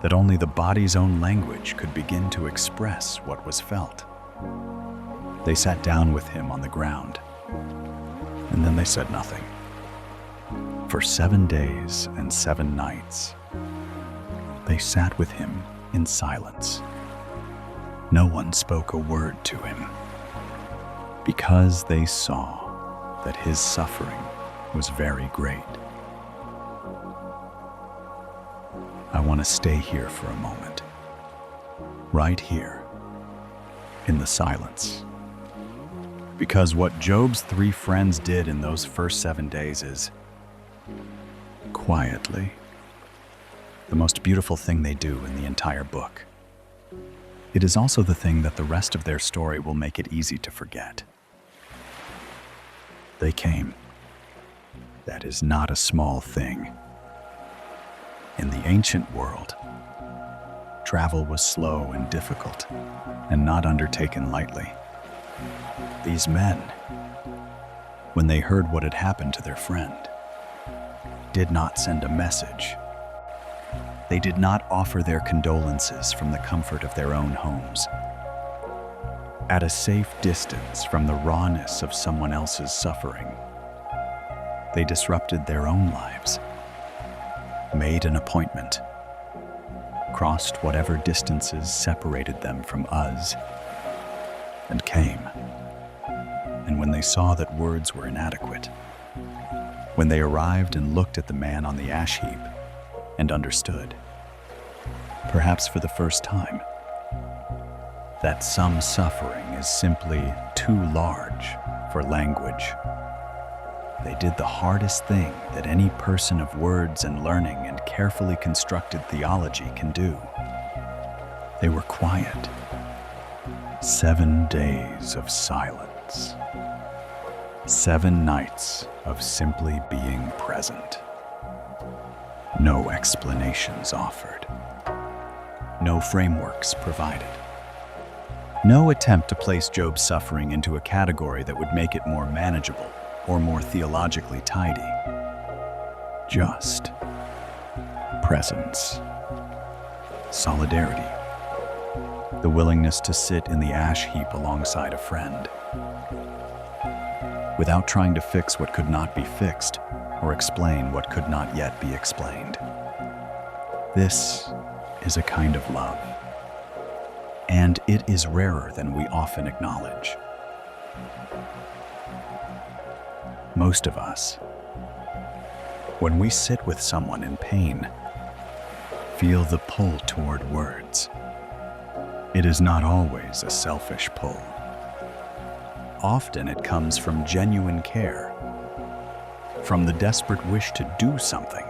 that only the body's own language could begin to express what was felt. They sat down with him on the ground, and then they said nothing. For 7 days and 7 nights, they sat with him in silence. No one spoke a word to him, because they saw that his suffering was very great. I want to stay here for a moment, right here, in the silence. Because what Job's 3 friends did in those first 7 days is, quietly, the most beautiful thing they do in the entire book. It is also the thing that the rest of their story will make it easy to forget. They came. That is not a small thing. In the ancient world, travel was slow and difficult, and not undertaken lightly. These men, when they heard what had happened to their friend, did not send a message. They did not offer their condolences from the comfort of their own homes. At a safe distance from the rawness of someone else's suffering, they disrupted their own lives, made an appointment, crossed whatever distances separated them from us, and came. And when they saw that words were inadequate, when they arrived and looked at the man on the ash heap and understood, perhaps for the first time, that some suffering is simply too large for language, they did the hardest thing that any person of words and learning and carefully constructed theology can do. They were quiet. 7 days of silence. 7 nights of simply being present. No explanations offered. No frameworks provided. No attempt to place Job's suffering into a category that would make it more manageable or more theologically tidy. Just presence. Solidarity. The willingness to sit in the ash heap alongside a friend, without trying to fix what could not be fixed or explain what could not yet be explained. This is a kind of love, and it is rarer than we often acknowledge. Most of us, when we sit with someone in pain, feel the pull toward words. It is not always a selfish pull. Often it comes from genuine care, from the desperate wish to do something,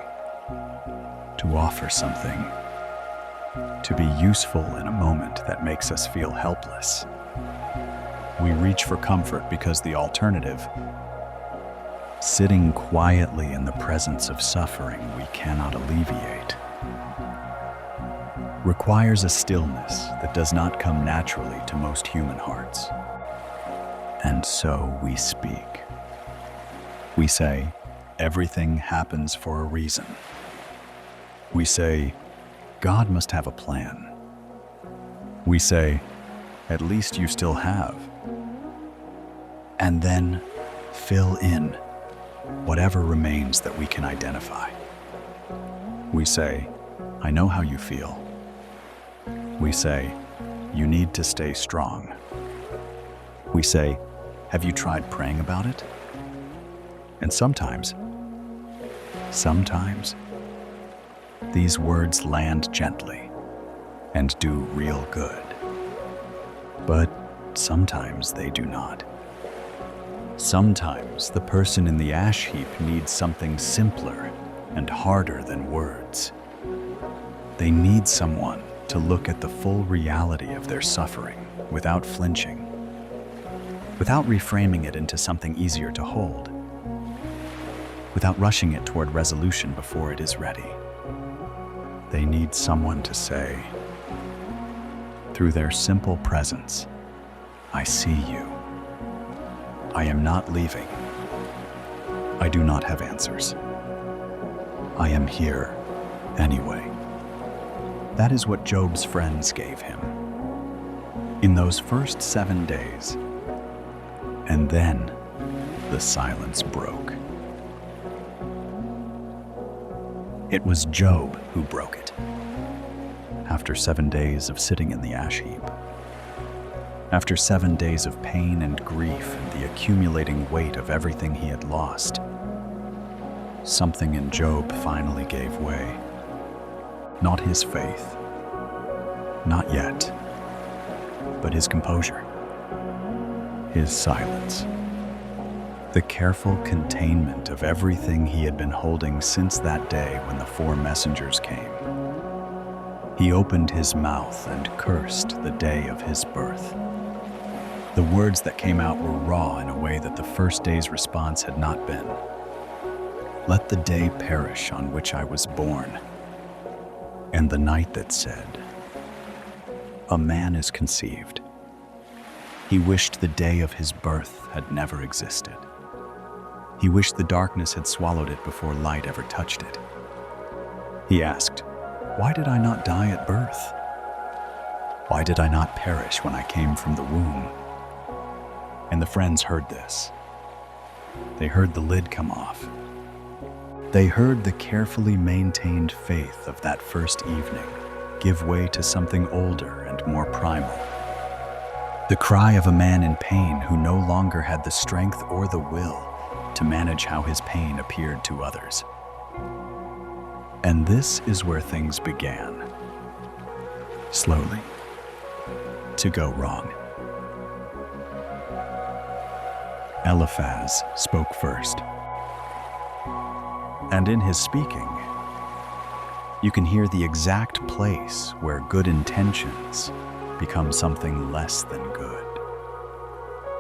to offer something, to be useful in a moment that makes us feel helpless. We reach for comfort because the alternative, sitting quietly in the presence of suffering we cannot alleviate, requires a stillness that does not come naturally to most human hearts. And so we speak. We say, everything happens for a reason. We say, God must have a plan. We say, at least you still have. And then fill in whatever remains that we can identify. We say, I know how you feel. We say, you need to stay strong. We say, have you tried praying about it? And sometimes, these words land gently and do real good. But sometimes they do not. Sometimes the person in the ash heap needs something simpler and harder than words. They need someone to look at the full reality of their suffering without flinching, without reframing it into something easier to hold, without rushing it toward resolution before it is ready. They need someone to say, through their simple presence, I see you. I am not leaving. I do not have answers. I am here anyway. That is what Job's friends gave him in those first 7 days. And then the silence broke. It was Job who broke it. After 7 days of sitting in the ash heap, after 7 days of pain and grief and the accumulating weight of everything he had lost, something in Job finally gave way. Not his faith, not yet, but his composure, his silence, the careful containment of everything he had been holding since that day when the 4 messengers came. He opened his mouth and cursed the day of his birth. The words that came out were raw in a way that the first day's response had not been. Let the day perish on which I was born. And the night that said, "A man is conceived." He wished the day of his birth had never existed. He wished the darkness had swallowed it before light ever touched it. He asked, "Why did I not die at birth? Why did I not perish when I came from the womb?" And the friends heard this. They heard the lid come off. They heard the carefully maintained faith of that first evening give way to something older and more primal. The cry of a man in pain who no longer had the strength or the will to manage how his pain appeared to others. And this is where things began, slowly, to go wrong. Eliphaz spoke first. And in his speaking, you can hear the exact place where good intentions become something less than good.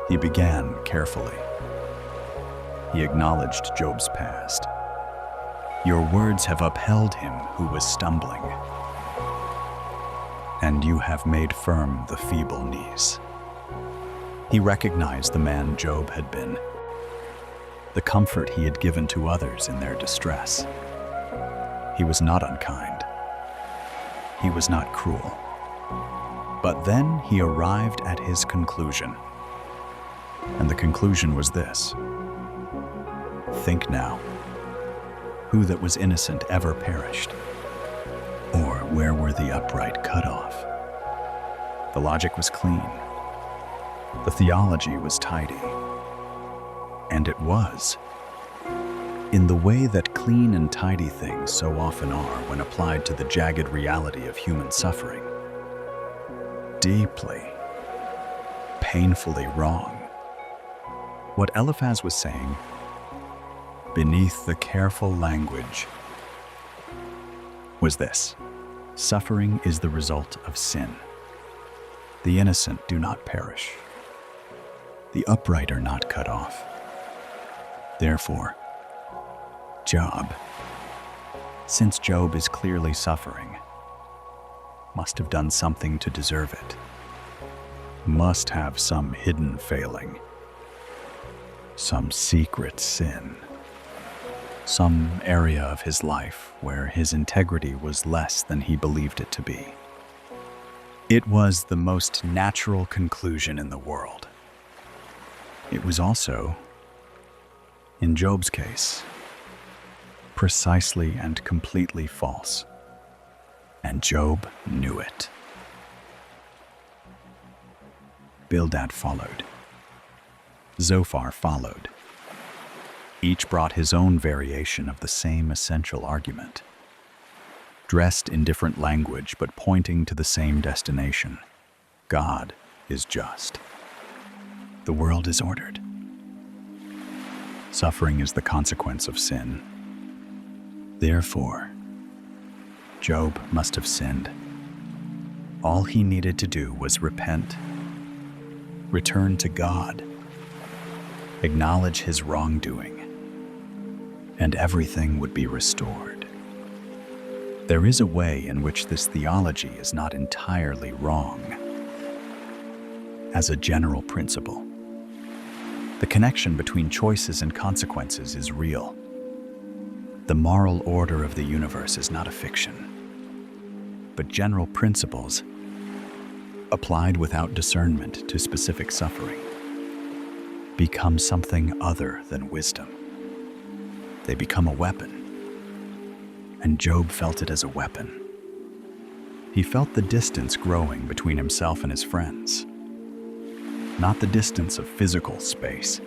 He began carefully. He acknowledged Job's past. "Your words have upheld him who was stumbling, and you have made firm the feeble knees." He recognized the man Job had been, the comfort he had given to others in their distress. He was not unkind. He was not cruel. But then he arrived at his conclusion. And the conclusion was this: "Think now, who that was innocent ever perished? Or where were the upright cut off?" The logic was clean. The theology was tidy. And it was, in the way that clean and tidy things so often are when applied to the jagged reality of human suffering. Deeply, painfully wrong. What Eliphaz was saying, beneath the careful language, was this: suffering is the result of sin. The innocent do not perish. The upright are not cut off. Therefore, since Job is clearly suffering, must have done something to deserve it. Must have some hidden failing, some secret sin, some area of his life where his integrity was less than he believed it to be. It was the most natural conclusion in the world. It was also, in Job's case, precisely and completely false. And Job knew it. Bildad followed. Zophar followed. Each brought his own variation of the same essential argument, dressed in different language but pointing to the same destination. God is just. The world is ordered. Suffering is the consequence of sin. Therefore, Job must have sinned. All he needed to do was repent, return to God, acknowledge his wrongdoing, and everything would be restored. There is a way in which this theology is not entirely wrong. As a general principle, the connection between choices and consequences is real. The moral order of the universe is not a fiction, but general principles applied without discernment to specific suffering become something other than wisdom. They become a weapon, and Job felt it as a weapon. He felt the distance growing between himself and his friends. Not the distance of physical space,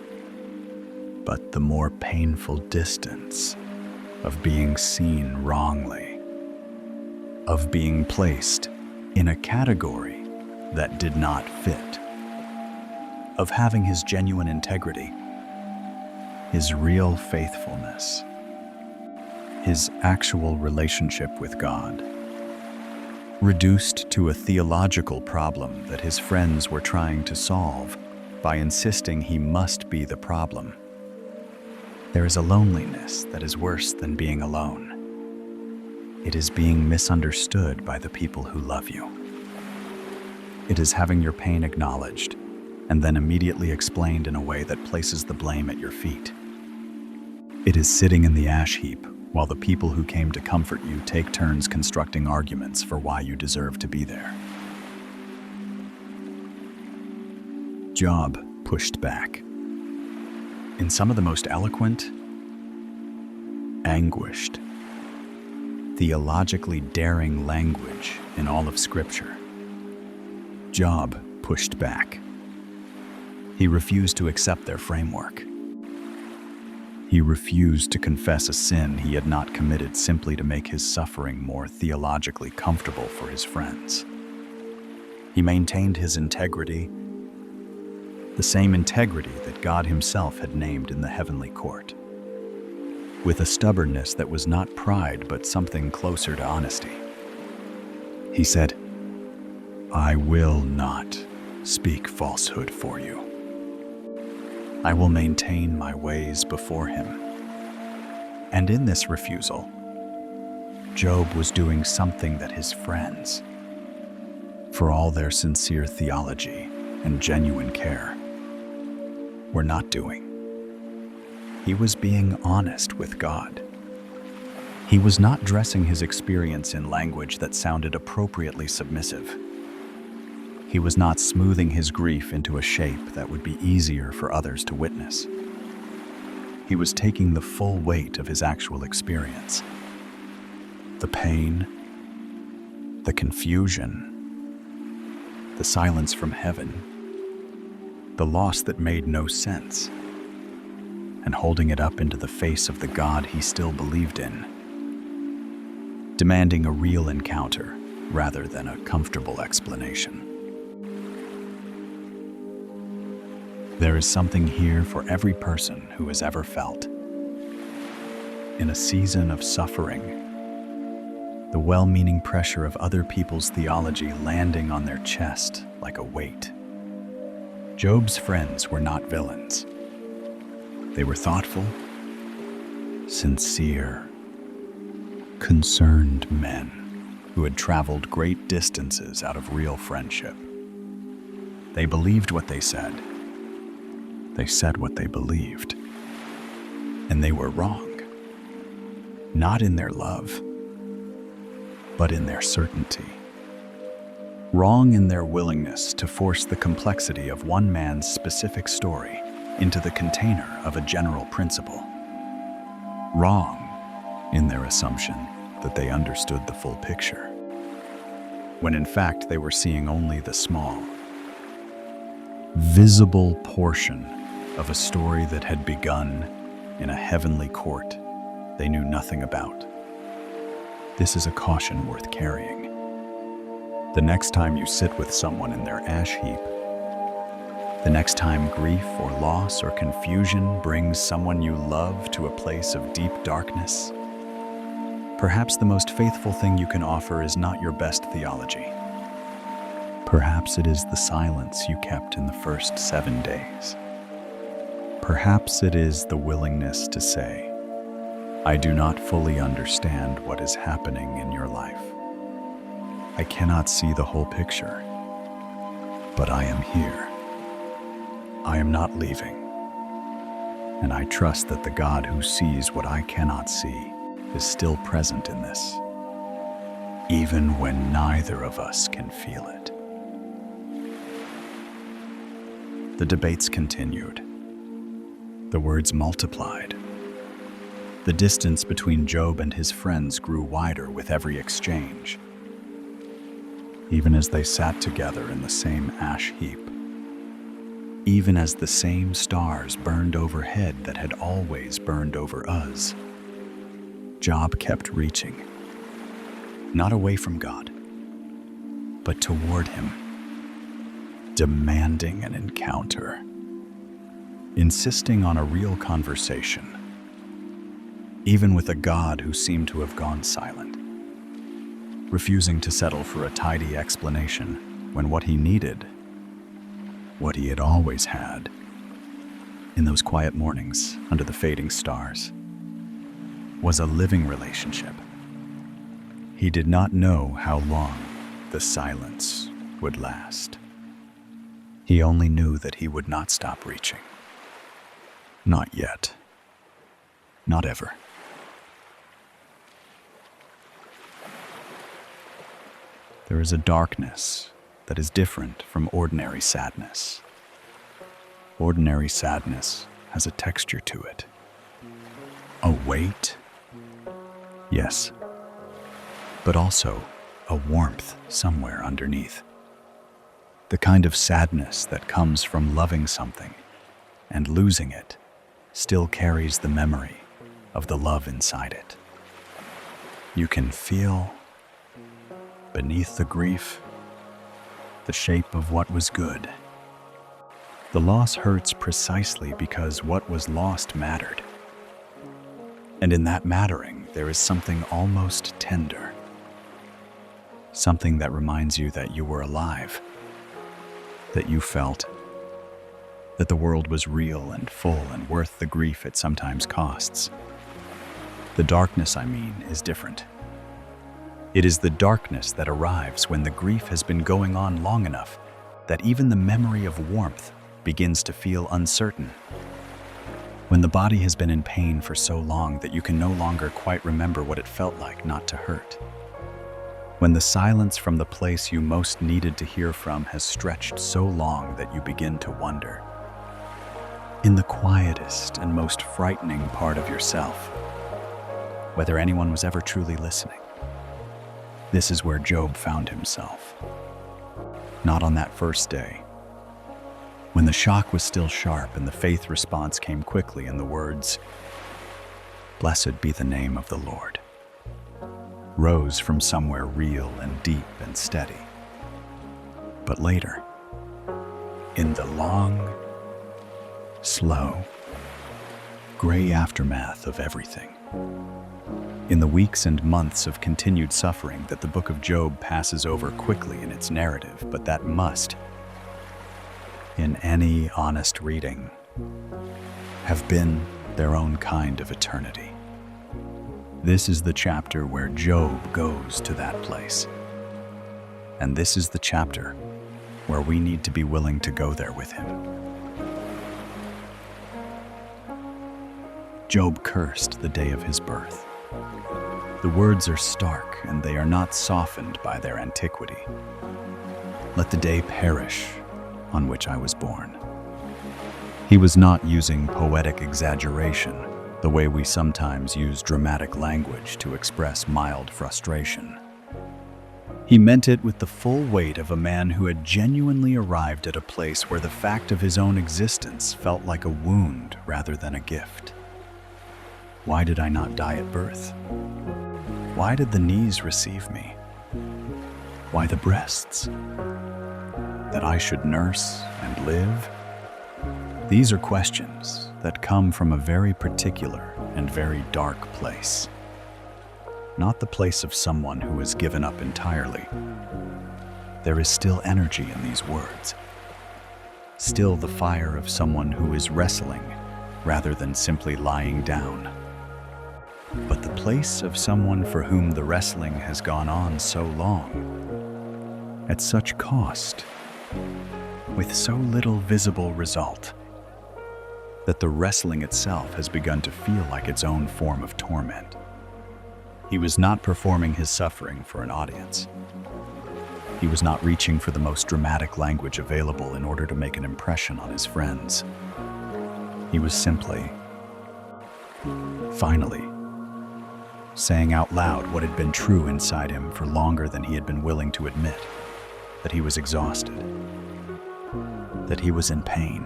but the more painful distance of being seen wrongly, of being placed in a category that did not fit, of having his genuine integrity, his real faithfulness, his actual relationship with God, reduced to a theological problem that his friends were trying to solve by insisting he must be the problem. There is a loneliness that is worse than being alone. It is being misunderstood by the people who love you. It is having your pain acknowledged and then immediately explained in a way that places the blame at your feet. It is sitting in the ash heap while the people who came to comfort you take turns constructing arguments for why you deserve to be there. Job pushed back. In some of the most eloquent, anguished, theologically daring language in all of Scripture, Job pushed back. He refused to accept their framework. He refused to confess a sin he had not committed simply to make his suffering more theologically comfortable for his friends. He maintained his integrity, the same integrity that God himself had named in the heavenly court, with a stubbornness that was not pride but something closer to honesty. He said, "I will not speak falsehood for you. I will maintain my ways before him." And in this refusal, Job was doing something that his friends, for all their sincere theology and genuine care, were not doing. He was being honest with God. He was not dressing his experience in language that sounded appropriately submissive. He was not smoothing his grief into a shape that would be easier for others to witness. He was taking the full weight of his actual experience. The pain, the confusion, the silence from heaven, the loss that made no sense, and holding it up into the face of the God he still believed in, demanding a real encounter rather than a comfortable explanation. There is something here for every person who has ever felt. In a season of suffering, the well-meaning pressure of other people's theology landing on their chest like a weight. Job's friends were not villains. They were thoughtful, sincere, concerned men who had traveled great distances out of real friendship. They believed what they said. They said what they believed. And they were wrong. Not in their love, but in their certainty. Wrong in their willingness to force the complexity of one man's specific story into the container of a general principle. Wrong in their assumption that they understood the full picture, when in fact they were seeing only the small, visible portion of a story that had begun in a heavenly court they knew nothing about. This is a caution worth carrying. The next time you sit with someone in their ash heap, the next time grief or loss or confusion brings someone you love to a place of deep darkness, perhaps the most faithful thing you can offer is not your best theology. Perhaps it is the silence you kept in the first 7 days. Perhaps it is the willingness to say, "I do not fully understand what is happening in your life. I cannot see the whole picture, but I am here. I am not leaving, and I trust that the God who sees what I cannot see is still present in this, even when neither of us can feel it." The debates continued. The words multiplied. The distance between Job and his friends grew wider with every exchange. Even as they sat together in the same ash heap, even as the same stars burned overhead that had always burned over us, Job kept reaching, not away from God, but toward him, demanding an encounter, insisting on a real conversation, even with a God who seemed to have gone silent, refusing to settle for a tidy explanation when what he needed, what he had always had, in those quiet mornings under the fading stars, was a living relationship, He did not know how long the silence would last. He only knew that he would not stop reaching. Not yet. Not ever. There is a darkness that is different from ordinary sadness. Ordinary sadness has a texture to it. A weight? Yes. But also a warmth somewhere underneath. The kind of sadness that comes from loving something and losing it still carries the memory of the love inside it. You can feel, beneath the grief, the shape of what was good. The loss hurts precisely because what was lost mattered. And in that mattering, there is something almost tender. Something that reminds you that you were alive, that you felt, that the world was real and full and worth the grief it sometimes costs. The darkness, I mean, is different. It is the darkness that arrives when the grief has been going on long enough that even the memory of warmth begins to feel uncertain. When the body has been in pain for so long that you can no longer quite remember what it felt like not to hurt. When the silence from the place you most needed to hear from has stretched so long that you begin to wonder. In the quietest and most frightening part of yourself, whether anyone was ever truly listening. This is where Job found himself. Not on that first day, when the shock was still sharp and the faith response came quickly in the words, "Blessed be the name of the Lord," rose from somewhere real and deep and steady. But later, in the long, slow, gray aftermath of everything, in the weeks and months of continued suffering that the book of Job passes over quickly in its narrative, but that must, in any honest reading, have been their own kind of eternity. This is the chapter where Job goes to that place. And this is the chapter where we need to be willing to go there with him. Job cursed the day of his birth. The words are stark, and they are not softened by their antiquity. Let the day perish on which I was born. He was not using poetic exaggeration, the way we sometimes use dramatic language to express mild frustration. He meant it with the full weight of a man who had genuinely arrived at a place where the fact of his own existence felt like a wound rather than a gift. Why did I not die at birth? Why did the knees receive me? Why the breasts? That I should nurse and live? These are questions that come from a very particular and very dark place. Not the place of someone who has given up entirely. There is still energy in these words. Still the fire of someone who is wrestling rather than simply lying down. But the place of someone for whom the wrestling has gone on so long, at such cost, with so little visible result, that the wrestling itself has begun to feel like its own form of torment. He was not performing his suffering for an audience. He was not reaching for the most dramatic language available in order to make an impression on his friends. He was simply, finally, saying out loud what had been true inside him for longer than he had been willing to admit, that he was exhausted, that he was in pain,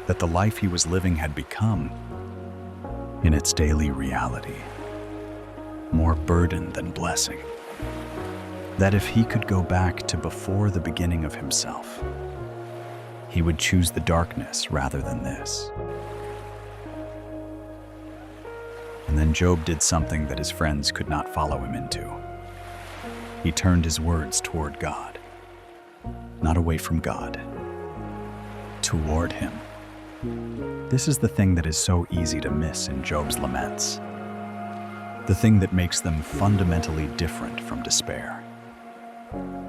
that the life he was living had become, in its daily reality, more burden than blessing, that if he could go back to before the beginning of himself, he would choose the darkness rather than this. And then Job did something that his friends could not follow him into. He turned his words toward God, not away from God, toward him. This is the thing that is so easy to miss in Job's laments. the thing that makes them fundamentally different from despair.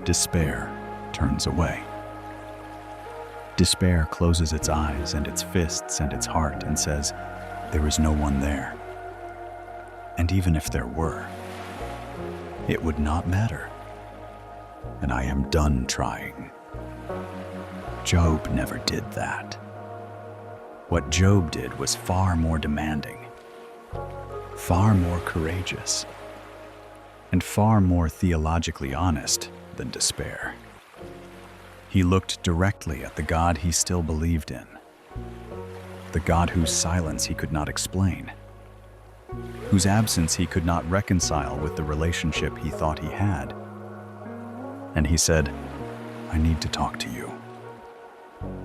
Despair turns away. Despair closes its eyes and its fists and its heart and says, "There is no one there." And even if there were, it would not matter. And I am done trying. Job never did that. What Job did was far more demanding, far more courageous, and far more theologically honest than despair. He looked directly at the God he still believed in, the God whose silence he could not explain, whose absence he could not reconcile with the relationship he thought he had. And he said, "I need to talk to you.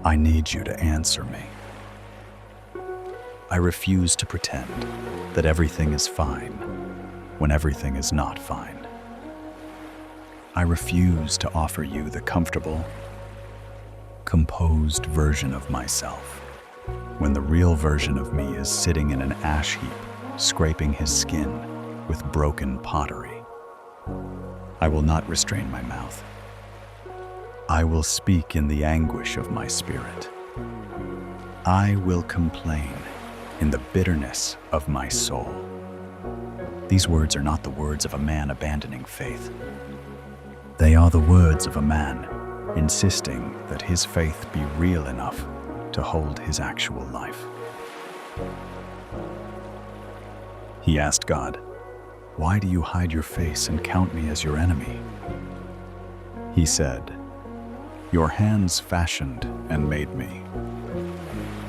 I need you to answer me. I refuse to pretend that everything is fine when everything is not fine. I refuse to offer you the comfortable, composed version of myself when the real version of me is sitting in an ash heap, scraping his skin with broken pottery. I will not restrain my mouth. I will speak in the anguish of my spirit. I will complain in the bitterness of my soul." These words are not the words of a man abandoning faith. They are the words of a man insisting that his faith be real enough to hold his actual life. He asked God, "Why do you hide your face and count me as your enemy?" He said, "Your hands fashioned and made me,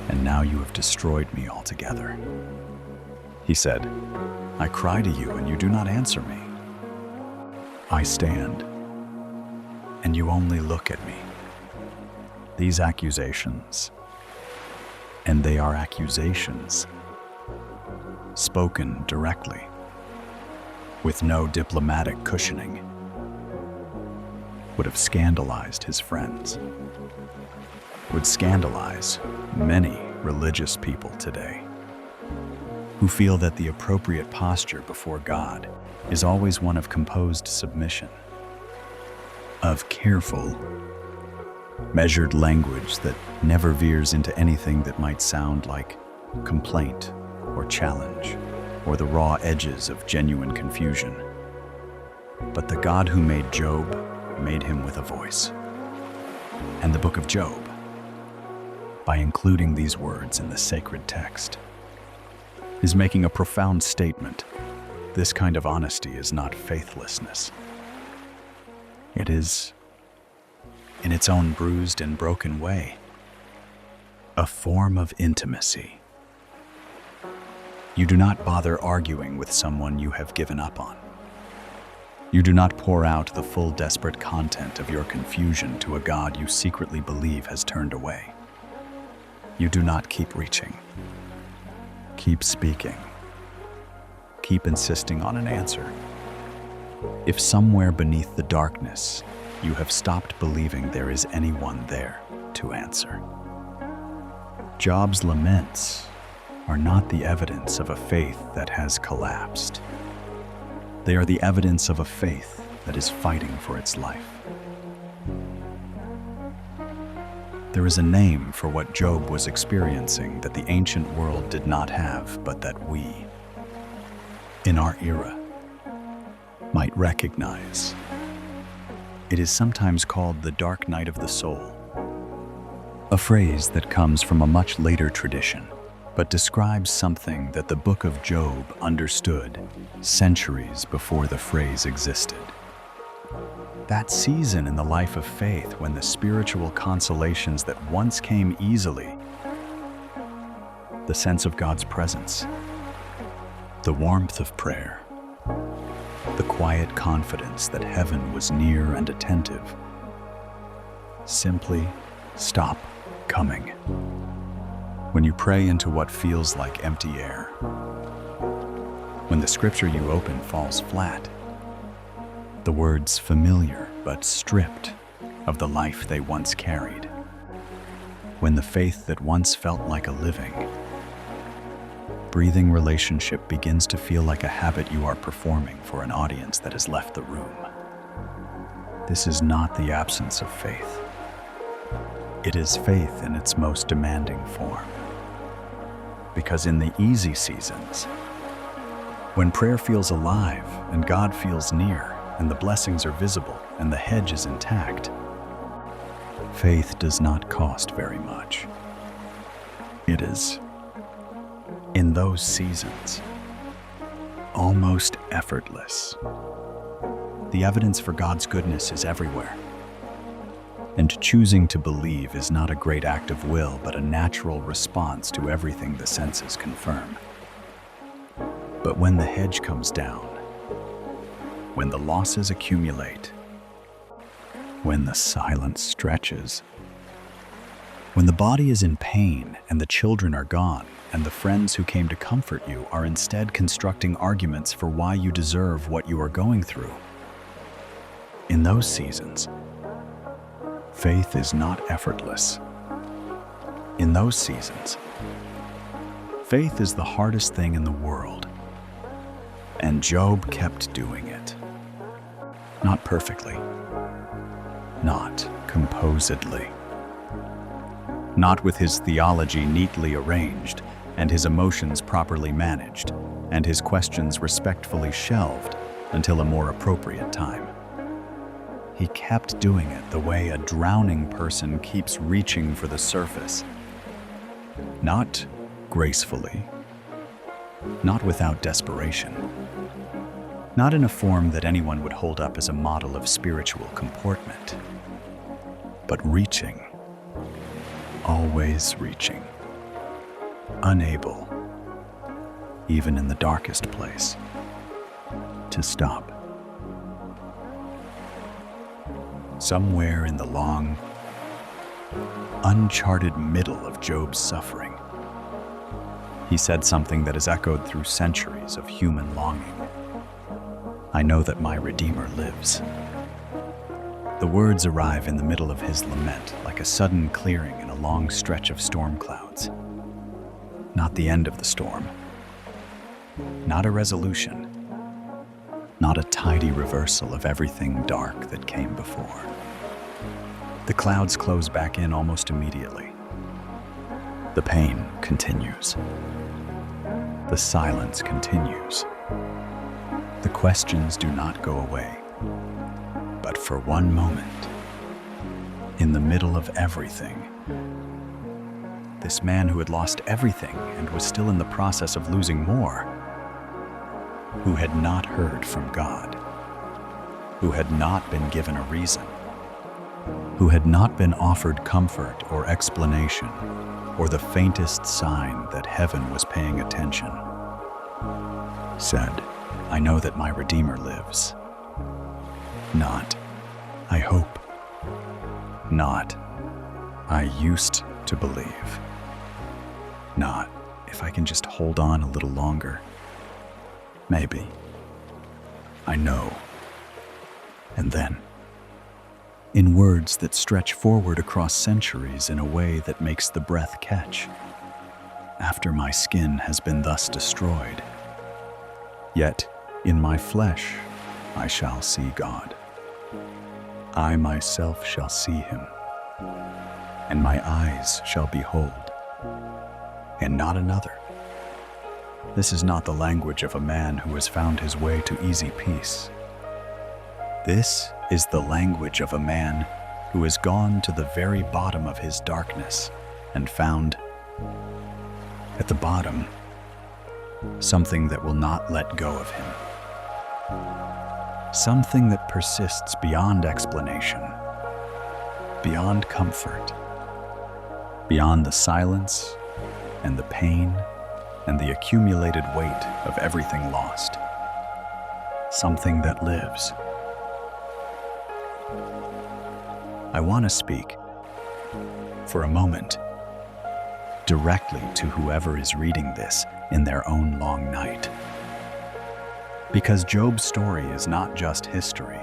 and now you have destroyed me altogether." He said, "I cry to you and you do not answer me. I stand, and you only look at me." These accusations, and they are accusations, spoken directly, with no diplomatic cushioning, would have scandalized his friends, would scandalize many religious people today, who feel that the appropriate posture before God is always one of composed submission, of careful, measured language that never veers into anything that might sound like complaint or challenge or the raw edges of genuine confusion. But the God who made Job made him with a voice. And the book of Job, by including these words in the sacred text, is making a profound statement. This kind of honesty is not faithlessness. It is, in its own bruised and broken way, a form of intimacy. You do not bother arguing with someone you have given up on. You do not pour out the full desperate content of your confusion to a God you secretly believe has turned away. You do not keep reaching. Keep speaking. Keep insisting on an answer. If somewhere beneath the darkness you have stopped believing there is anyone there to answer. Job's laments are not the evidence of a faith that has collapsed. They are the evidence of a faith that is fighting for its life. There is a name for what Job was experiencing that the ancient world did not have, but that we, in our era, might recognize. It is sometimes called the dark night of the soul, a phrase that comes from a much later tradition, but describes something that the book of Job understood centuries before the phrase existed. That season in the life of faith when the spiritual consolations that once came easily, the sense of God's presence, the warmth of prayer, the quiet confidence that heaven was near and attentive, simply stop coming. When you pray into what feels like empty air, when the scripture you open falls flat, the words familiar but stripped of the life they once carried, when the faith that once felt like a living breathing relationship begins to feel like a habit you are performing for an audience that has left the room. This is not the absence of faith. It is faith in its most demanding form. Because in the easy seasons, when prayer feels alive and God feels near and the blessings are visible and the hedge is intact, faith does not cost very much. It is, in those seasons, almost effortless. The evidence for God's goodness is everywhere. And choosing to believe is not a great act of will, but a natural response to everything the senses confirm. But when the hedge comes down, when the losses accumulate, when the silence stretches, when the body is in pain and the children are gone, and the friends who came to comfort you are instead constructing arguments for why you deserve what you are going through, in those seasons, faith is not effortless. In those seasons, faith is the hardest thing in the world. And Job kept doing it. Not perfectly. Not composedly. Not with his theology neatly arranged, and his emotions properly managed, and his questions respectfully shelved until a more appropriate time. He kept doing it the way a drowning person keeps reaching for the surface. Not gracefully, not without desperation, not in a form that anyone would hold up as a model of spiritual comportment, but reaching, always reaching, unable, even in the darkest place, to stop. Somewhere in the long, uncharted middle of Job's suffering, he said something that has echoed through centuries of human longing. I know that my Redeemer lives. The words arrive in the middle of his lament, like a sudden clearing in a long stretch of storm clouds. Not the end of the storm. Not a resolution. Not a tidy reversal of everything dark that came before. The clouds close back in almost immediately. The pain continues. The silence continues. The questions do not go away. But for one moment, in the middle of everything, this man who had lost everything and was still in the process of losing more, who had not heard from God, who had not been given a reason, who had not been offered comfort or explanation or the faintest sign that heaven was paying attention, said, I know that my Redeemer lives. Not, I hope. Not, I used to believe. Not, if I can just hold on a little longer. Maybe. I know. And then, in words that stretch forward across centuries in a way that makes the breath catch, after my skin has been thus destroyed, yet in my flesh I shall see God. I myself shall see him, and my eyes shall behold, and not another. This is not the language of a man who has found his way to easy peace. This is the language of a man who has gone to the very bottom of his darkness and found, at the bottom, something that will not let go of him. Something that persists beyond explanation, beyond comfort, beyond the silence and the pain and the accumulated weight of everything lost. Something that lives. I want to speak, for a moment, directly to whoever is reading this in their own long night. Because Job's story is not just history.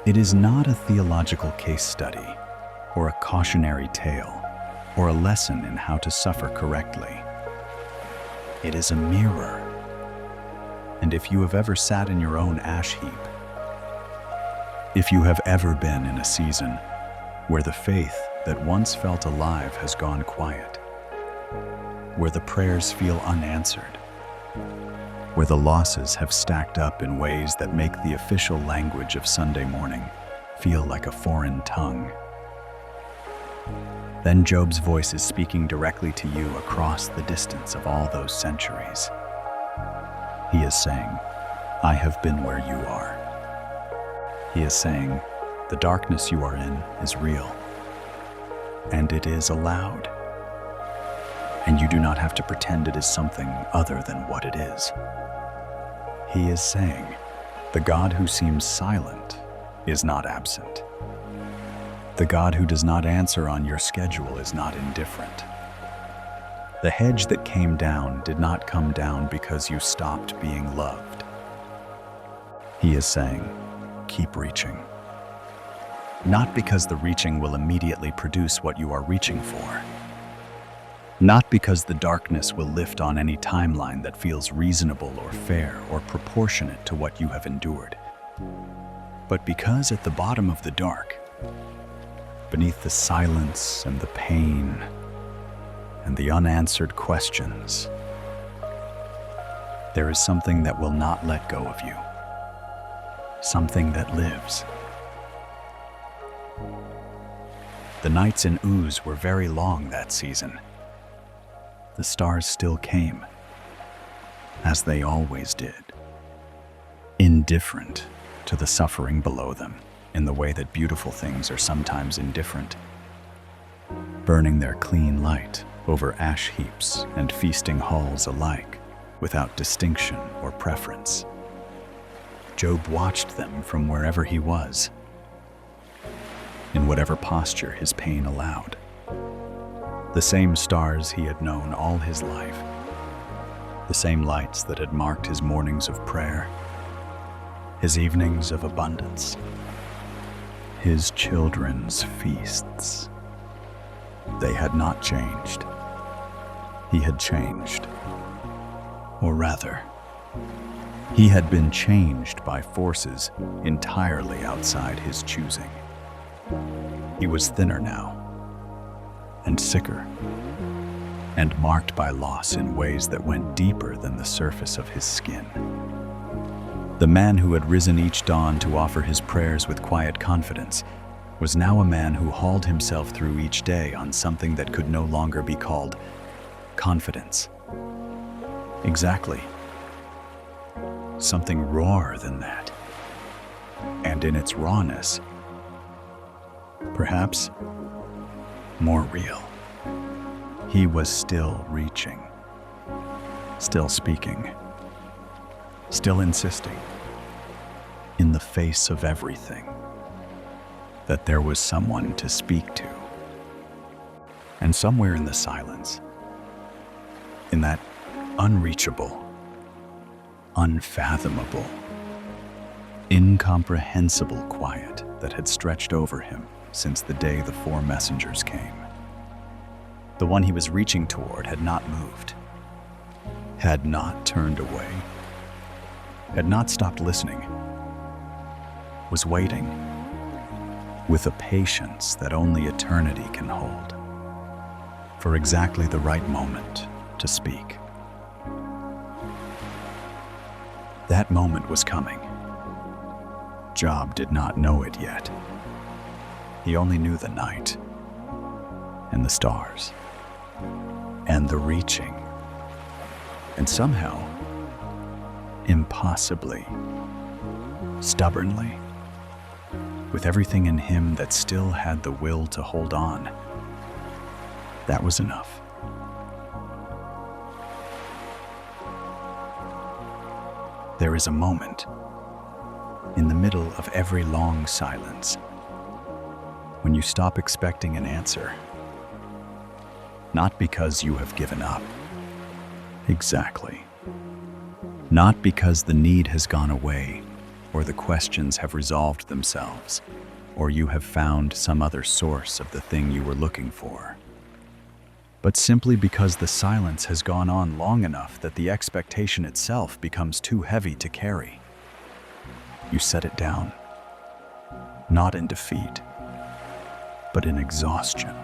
It is not a theological case study, or a cautionary tale, or a lesson in how to suffer correctly. It is a mirror. And if you have ever sat in your own ash heap, if you have ever been in a season where the faith that once felt alive has gone quiet, where the prayers feel unanswered, where the losses have stacked up in ways that make the official language of Sunday morning feel like a foreign tongue, then Job's voice is speaking directly to you across the distance of all those centuries. He is saying, I have been where you are. He is saying, the darkness you are in is real, and it is allowed. And you do not have to pretend it is something other than what it is. He is saying, the God who seems silent is not absent. The God who does not answer on your schedule is not indifferent. The hedge that came down did not come down because you stopped being loved. He is saying, keep reaching. Not because the reaching will immediately produce what you are reaching for. Not because the darkness will lift on any timeline that feels reasonable or fair or proportionate to what you have endured. But because at the bottom of the dark, beneath the silence and the pain and the unanswered questions, there is something that will not let go of you. Something that lives. The nights in Uz were very long that season. The stars still came, as they always did, indifferent to the suffering below them, in the way that beautiful things are sometimes indifferent, burning their clean light over ash heaps and feasting halls alike, without distinction or preference. Job watched them from wherever he was, in whatever posture his pain allowed. The same stars he had known all his life, the same lights that had marked his mornings of prayer, his evenings of abundance, his children's feasts. They had not changed. He had changed. Or rather, he had been changed by forces entirely outside his choosing. He was thinner now, and sicker, and marked by loss in ways that went deeper than the surface of his skin. The man who had risen each dawn to offer his prayers with quiet confidence was now a man who hauled himself through each day on something that could no longer be called confidence. Exactly. Something rawer than that. And in its rawness, perhaps more real. He was still reaching, still speaking, still insisting, in the face of everything, that there was someone to speak to. And somewhere in the silence, in that unreachable, unfathomable, incomprehensible quiet that had stretched over him since the day the four messengers came, the one he was reaching toward had not moved, had not turned away, had not stopped listening, was waiting with a patience that only eternity can hold, for exactly the right moment to speak. That moment was coming. Job did not know it yet. He only knew the night, and the stars, and the reaching, and somehow, impossibly, stubbornly, with everything in him that still had the will to hold on. That was enough. There is a moment in the middle of every long silence when you stop expecting an answer, not because you have given up. Exactly. Not because the need has gone away, or the questions have resolved themselves, or you have found some other source of the thing you were looking for. but simply because the silence has gone on long enough that the expectation itself becomes too heavy to carry. You set it down, not in defeat, but in exhaustion.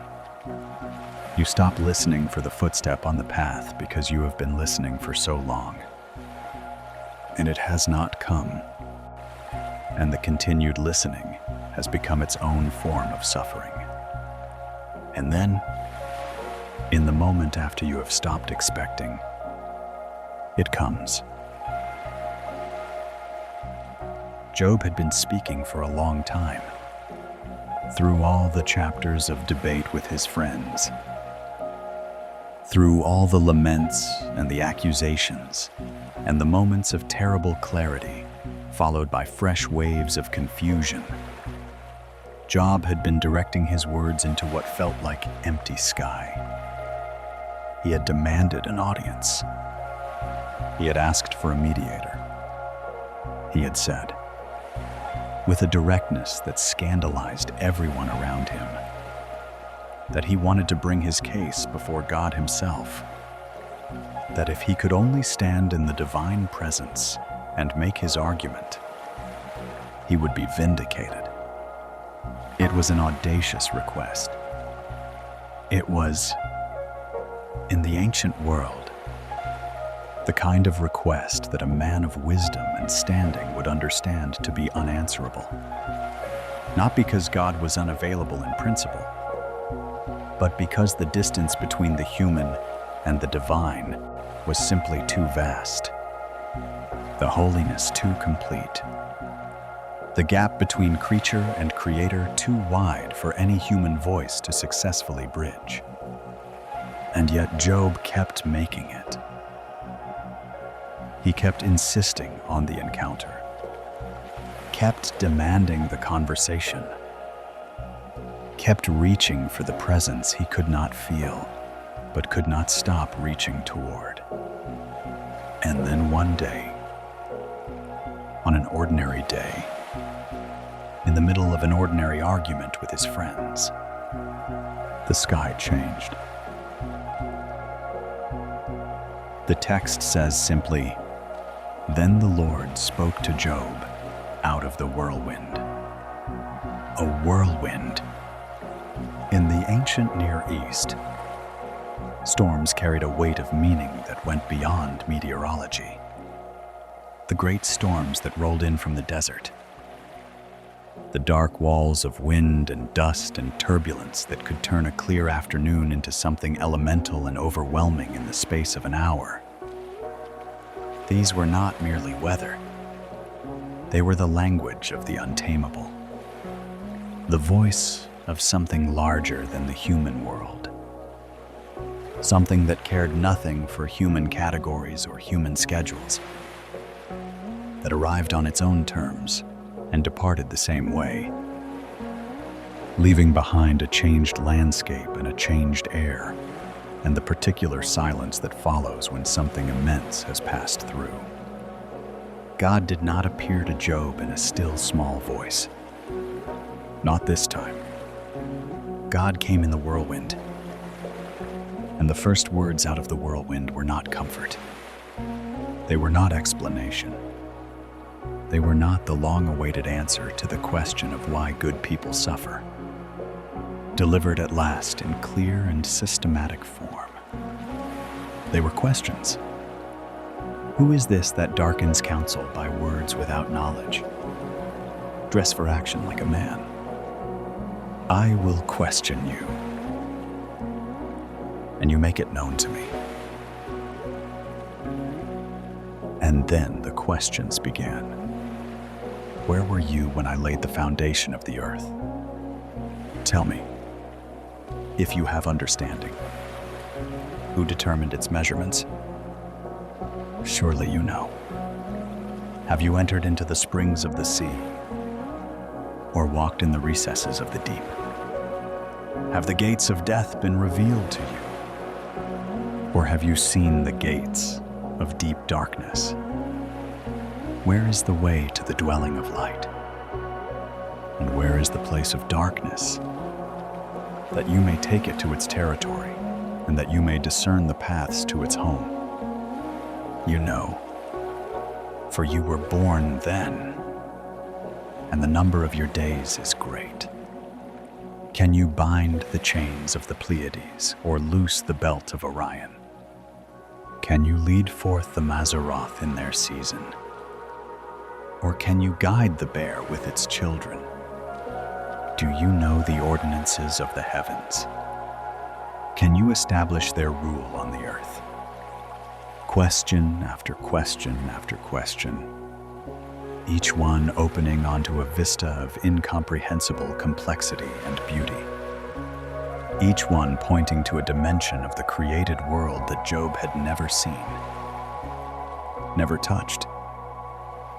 You stop listening for the footstep on the path because you have been listening for so long. And it has not come. And the continued listening has become its own form of suffering. And then, in the moment after you have stopped expecting, it comes. Job had been speaking for a long time, through all the chapters of debate with his friends, through all the laments and the accusations, and the moments of terrible clarity, followed by fresh waves of confusion. Job had been directing his words into what felt like empty sky. He had demanded an audience. He had asked for a mediator. He had said, with a directness that scandalized everyone around him, that he wanted to bring his case before God himself, that if he could only stand in the divine presence and make his argument, he would be vindicated. It was an audacious request. It was, in the ancient world, the kind of request that a man of wisdom and standing would understand to be unanswerable. Not because God was unavailable in principle, but because the distance between the human and the divine was simply too vast, the holiness too complete, the gap between creature and creator too wide for any human voice to successfully bridge. And yet Job kept making it. He kept insisting on the encounter, kept demanding the conversation, kept reaching for the presence he could not feel, but could not stop reaching toward. And then one day, on an ordinary day, in the middle of an ordinary argument with his friends, the sky changed. The text says simply, "Then the Lord spoke to Job out of the whirlwind." A whirlwind. In the ancient Near East, storms carried a weight of meaning that went beyond meteorology. The great storms that rolled in from the desert. The dark walls of wind and dust and turbulence that could turn a clear afternoon into something elemental and overwhelming in the space of an hour. These were not merely weather. They were the language of the untamable, the voice of something larger than the human world, something that cared nothing for human categories or human schedules, that arrived on its own terms and departed the same way, leaving behind a changed landscape and a changed air, and the particular silence that follows when something immense has passed through. God did not appear to Job in a still, small voice. Not this time. God came in the whirlwind, and the first words out of the whirlwind were not comfort. They were not explanation. They were not the long-awaited answer to the question of why good people suffer, delivered at last in clear and systematic form. They were questions. Who is this that darkens counsel by words without knowledge? Dress for action like a man. I will question you, and you make it known to me. And then the questions began. Where were you when I laid the foundation of the earth? Tell me, if you have understanding, who determined its measurements? Surely you know. Have you entered into the springs of the sea, or walked in the recesses of the deep? Have the gates of death been revealed to you, or have you seen the gates of deep darkness? Where is the way to the dwelling of light? And where is the place of darkness, that you may take it to its territory? and that you may discern the paths to its home. You know, for you were born then, and the number of your days is great. Can you bind the chains of the Pleiades or loose the belt of Orion? Can you lead forth the Mazzaroth in their season? Or can you guide the bear with its children? Do you know the ordinances of the heavens? Can you establish their rule on the earth? Question after question after question, each one opening onto a vista of incomprehensible complexity and beauty. Each one pointing to a dimension of the created world that Job had never seen, never touched,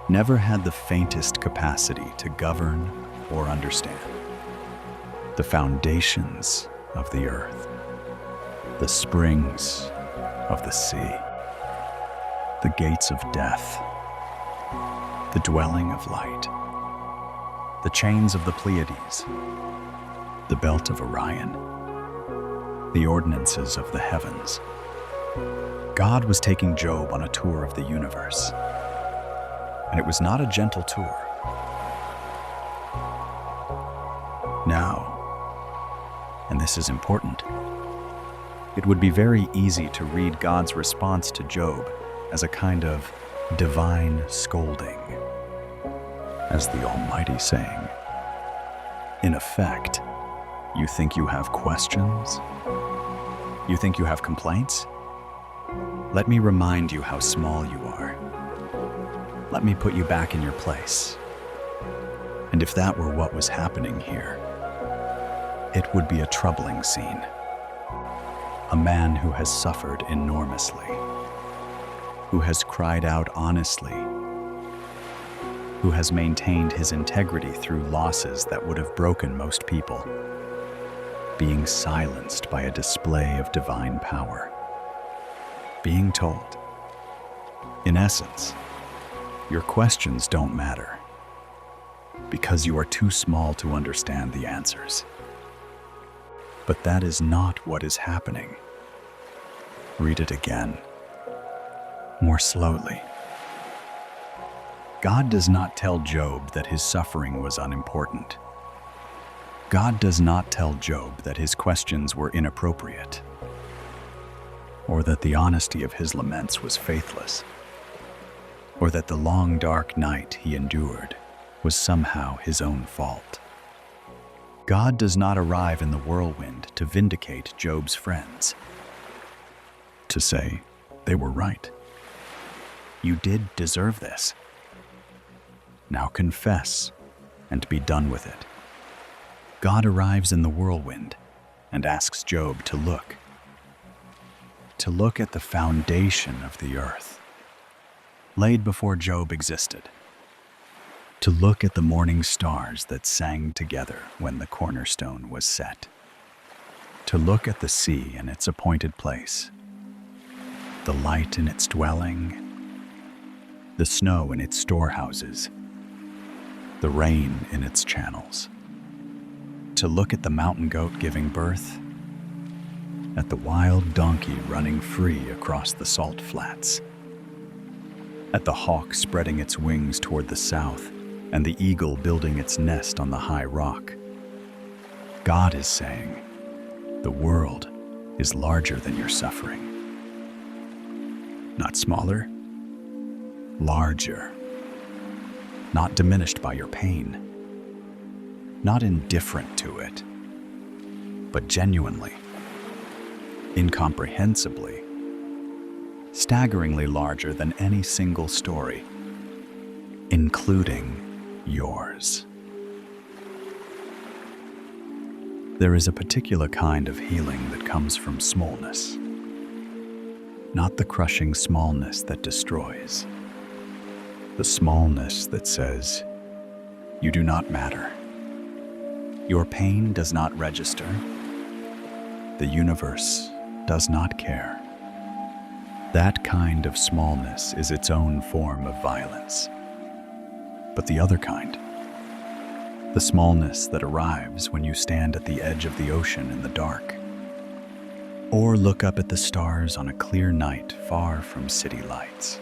never had the faintest capacity to govern or understand. The foundations of the earth, the springs of the sea, the gates of death, the dwelling of light, the chains of the Pleiades, the belt of Orion, the ordinances of the heavens. God was taking Job on a tour of the universe, and it was not a gentle tour. Now, and this is important, it would be very easy to read God's response to Job as a kind of divine scolding, as the Almighty saying, in effect, you think you have questions? You think you have complaints? Let me remind you how small you are. Let me put you back in your place. And if that were what was happening here, it would be a troubling scene. A man who has suffered enormously, who has cried out honestly, who has maintained his integrity through losses that would have broken most people, being silenced by a display of divine power, being told, in essence, your questions don't matter because you are too small to understand the answers. But that is not what is happening. Read it again, more slowly. God does not tell Job that his suffering was unimportant. God does not tell Job that his questions were inappropriate, or that the honesty of his laments was faithless, or that the long dark night he endured was somehow his own fault. God does not arrive in the whirlwind to vindicate Job's friends, to say they were right. You did deserve this. Now confess and be done with it. God arrives in the whirlwind and asks Job to look at the foundation of the earth, laid before Job existed, to look at the morning stars that sang together when the cornerstone was set, to look at the sea in its appointed place, the light in its dwelling, the snow in its storehouses, the rain in its channels, to look at the mountain goat giving birth, at the wild donkey running free across the salt flats, at the hawk spreading its wings toward the south, and the eagle building its nest on the high rock. God is saying, the world is larger than your suffering. Not smaller, larger. Not diminished by your pain. Not indifferent to it, but genuinely, incomprehensibly, staggeringly larger than any single story, including yours. There is a particular kind of healing that comes from smallness, not the crushing smallness that destroys, the smallness that says, you do not matter. Your pain does not register. The universe does not care. That kind of smallness is its own form of violence. But the other kind, the smallness that arrives when you stand at the edge of the ocean in the dark, Or look up at the stars on a clear night far from city lights.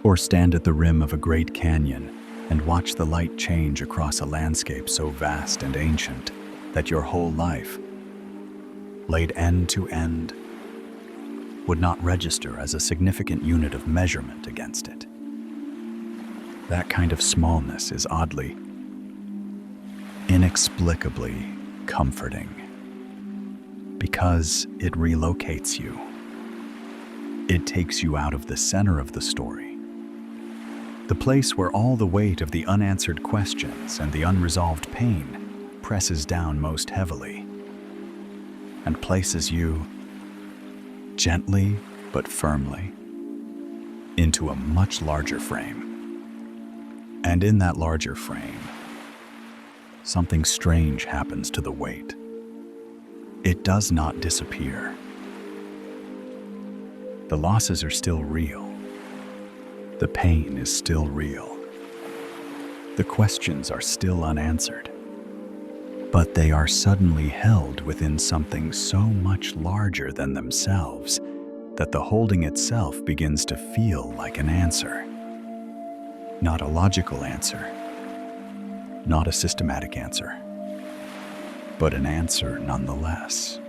Or stand at the rim of a great canyon and watch the light change across a landscape so vast and ancient that your whole life, laid end to end, would not register as a significant unit of measurement against it. That kind of smallness is oddly, inexplicably comforting, because it relocates you. It takes you out of the center of the story, the place where all the weight of the unanswered questions and the unresolved pain presses down most heavily, and places you, gently but firmly, into a much larger frame. And in that larger frame, something strange happens to the weight. It does not disappear. The losses are still real. The pain is still real. The questions are still unanswered. But they are suddenly held within something so much larger than themselves that the holding itself begins to feel like an answer. Not a logical answer, not a systematic answer, but an answer nonetheless.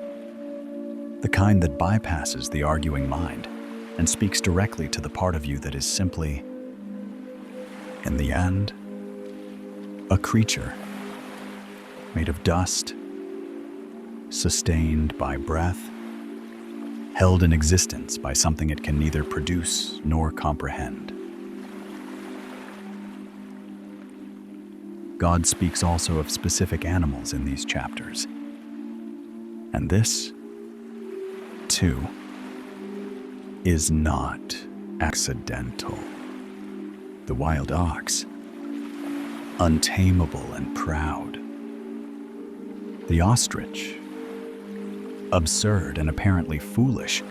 The kind that bypasses the arguing mind and speaks directly to the part of you that is simply, in the end, a creature made of dust, sustained by breath, held in existence by something it can neither produce nor comprehend. God speaks also of specific animals in these chapters. And this, too, is not accidental. The wild ox, untamable and proud. The ostrich, absurd and apparently foolish,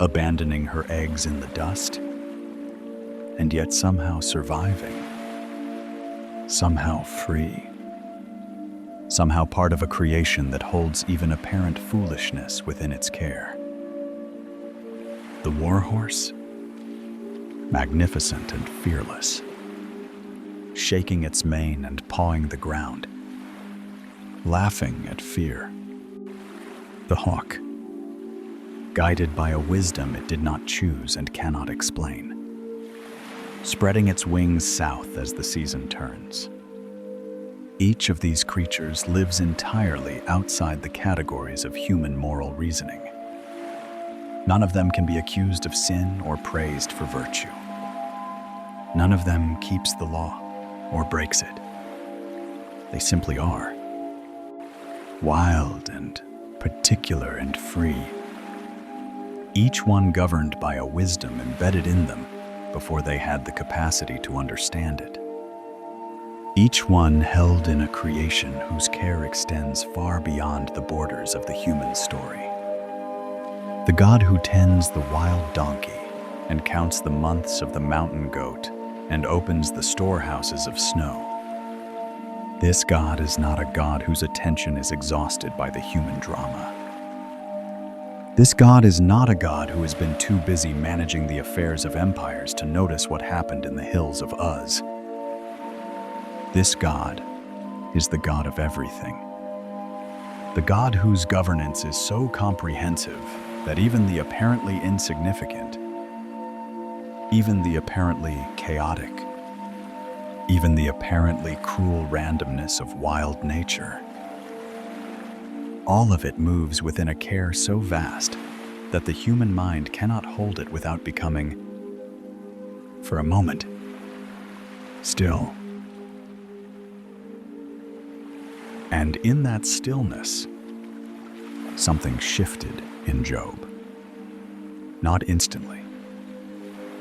abandoning her eggs in the dust, and yet somehow surviving, somehow free, somehow part of a creation that holds even apparent foolishness within its care. The warhorse, magnificent and fearless, shaking its mane and pawing the ground, laughing at fear. The hawk, guided by a wisdom it did not choose and cannot explain, spreading its wings south as the season turns. Each of these creatures lives entirely outside the categories of human moral reasoning. None of them can be accused of sin or praised for virtue. None of them keeps the law or breaks it. They simply are. Wild and particular and free. Each one governed by a wisdom embedded in them before they had the capacity to understand it. Each one held in a creation whose care extends far beyond the borders of the human story. The God who tends the wild donkey and counts the months of the mountain goat and opens the storehouses of snow. This God is not a God whose attention is exhausted by the human drama. This God is not a God who has been too busy managing the affairs of empires to notice what happened in the hills of Uz. This God is the God of everything. The God whose governance is so comprehensive that even the apparently insignificant, even the apparently chaotic, even the apparently cruel randomness of wild nature, all of it moves within a care so vast that the human mind cannot hold it without becoming, for a moment, still. And in that stillness, something shifted in Job. Not instantly,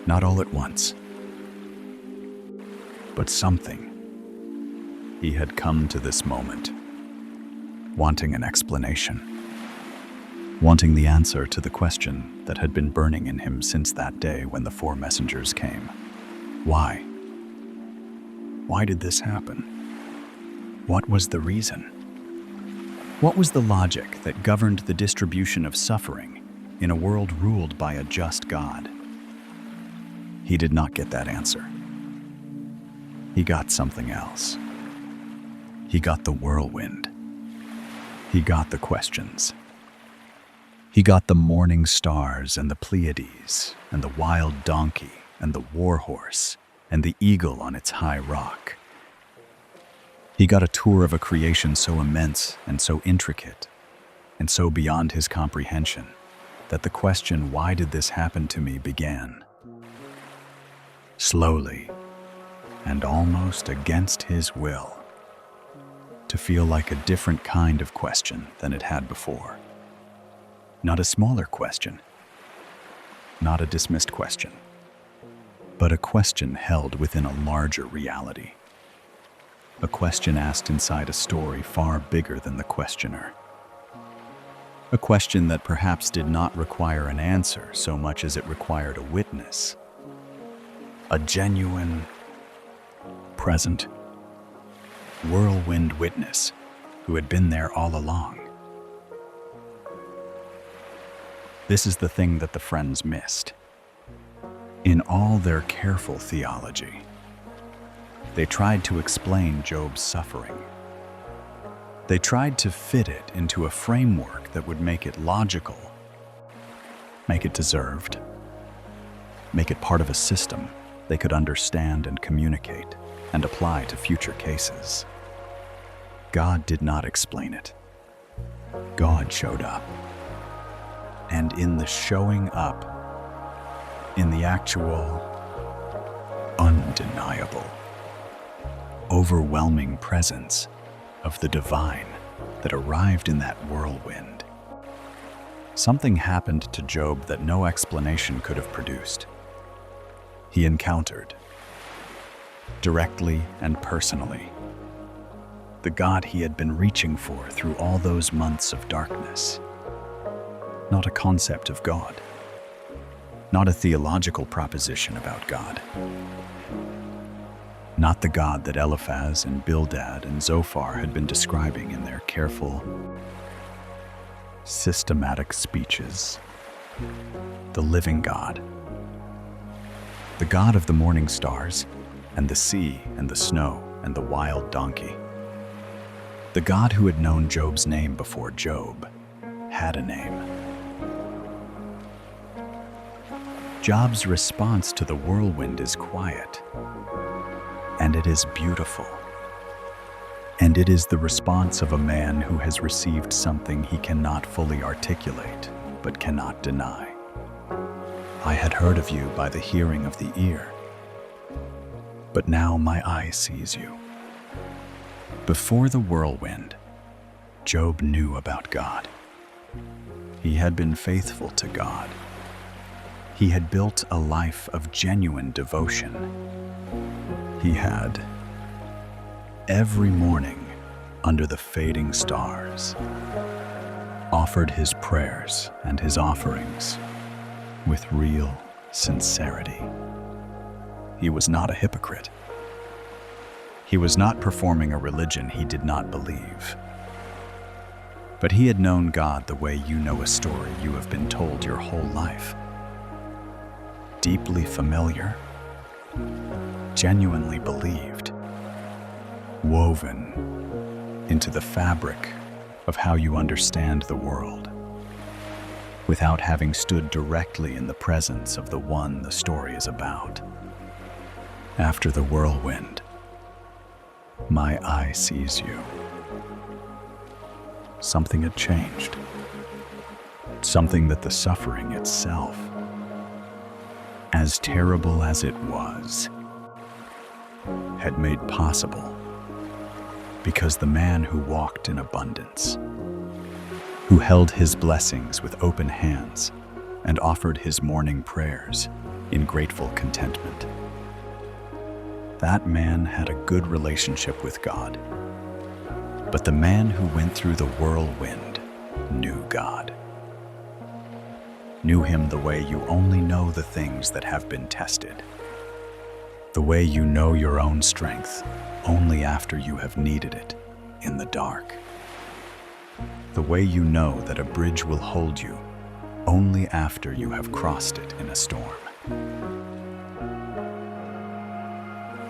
not all at once, but something. He had come to this moment, wanting an explanation, wanting the answer to the question that had been burning in him since that day when the 4 messengers came. Why? Why did this happen? What was the reason? What was the logic that governed the distribution of suffering in a world ruled by a just God? He did not get that answer. He got something else. He got the whirlwind. He got the questions. He got the morning stars and the Pleiades and the wild donkey and the war horse and the eagle on its high rock. He got a tour of a creation so immense and so intricate and so beyond his comprehension that the question, "Why did this happen to me?" began. Slowly, and almost against his will, to feel like a different kind of question than it had before. Not a smaller question, not a dismissed question, but a question held within a larger reality. A question asked inside a story far bigger than the questioner. A question that perhaps did not require an answer so much as it required a witness. A genuine, present, whirlwind witness who had been there all along. This is the thing that the friends missed. In all their careful theology, they tried to explain Job's suffering. They tried to fit it into a framework that would make it logical, make it deserved, make it part of a system they could understand and communicate and apply to future cases. God did not explain it. God showed up. And in the showing up, in the actual, undeniable, overwhelming presence of the divine that arrived in that whirlwind, something happened to Job that no explanation could have produced. He encountered, directly and personally, the God he had been reaching for through all those months of darkness. Not a concept of God, not a theological proposition about God, not the God that Eliphaz and Bildad and Zophar had been describing in their careful, systematic speeches. The living God, the God of the morning stars and the sea and the snow and the wild donkey. The God who had known Job's name before Job had a name. Job's response to the whirlwind is quiet, and it is beautiful. And it is the response of a man who has received something he cannot fully articulate, but cannot deny. I had heard of you by the hearing of the ear, but now my eye sees you. Before the whirlwind, Job knew about God. He had been faithful to God. He had built a life of genuine devotion. He had, every morning under the fading stars, offered his prayers and his offerings with real sincerity. He was not a hypocrite. He was not performing a religion he did not believe. But he had known God the way you know a story you have been told your whole life. Deeply familiar, genuinely believed, woven into the fabric of how you understand the world, without having stood directly in the presence of the one the story is about. After the whirlwind, my eye sees you. Something had changed. Something that the suffering itself, as terrible as it was, had made possible, because the man who walked in abundance, who held his blessings with open hands and offered his morning prayers in grateful contentment, that man had a good relationship with God. But the man who went through the whirlwind knew God. Knew him the way you only know the things that have been tested. The way you know your own strength only after you have needed it in the dark. The way you know that a bridge will hold you only after you have crossed it in a storm.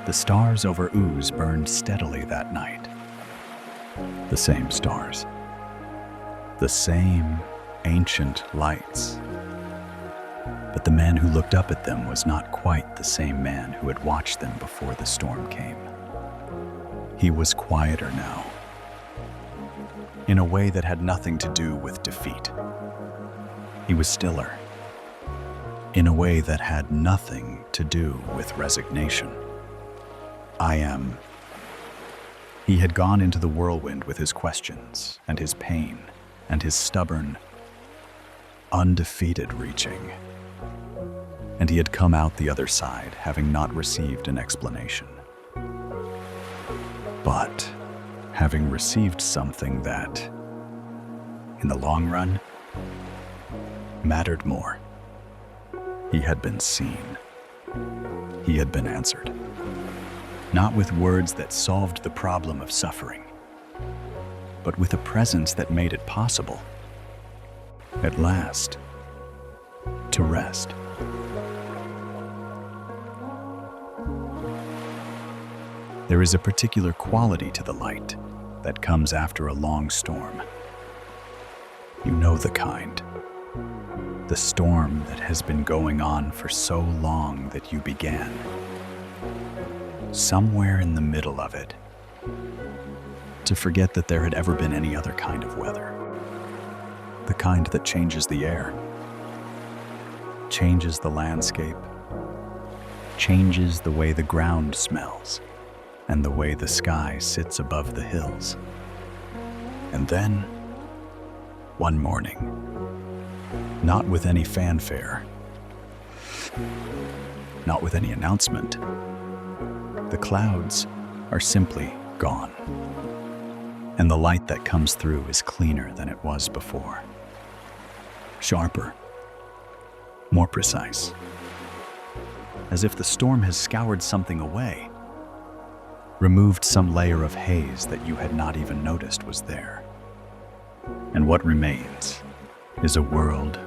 The stars over Uz burned steadily that night. The same stars. The same ancient lights. But the man who looked up at them was not quite the same man who had watched them before the storm came. He was quieter now, in a way that had nothing to do with defeat. He was stiller, in a way that had nothing to do with resignation. He had gone into the whirlwind with his questions and his pain and his stubborn, undefeated reaching. And he had come out the other side, having not received an explanation, but having received something that, in the long run, mattered more. He had been seen. He had been answered. Not with words that solved the problem of suffering, but with a presence that made it possible, at last, to rest. There is a particular quality to the light that comes after a long storm. You know the kind. The storm that has been going on for so long that you began, somewhere in the middle of it, to forget that there had ever been any other kind of weather. The kind that changes the air, changes the landscape, changes the way the ground smells, and the way the sky sits above the hills. And then, one morning, not with any fanfare, not with any announcement, the clouds are simply gone. And the light that comes through is cleaner than it was before. Sharper, more precise. As if the storm has scoured something away, removed some layer of haze that you had not even noticed was there. And what remains is a world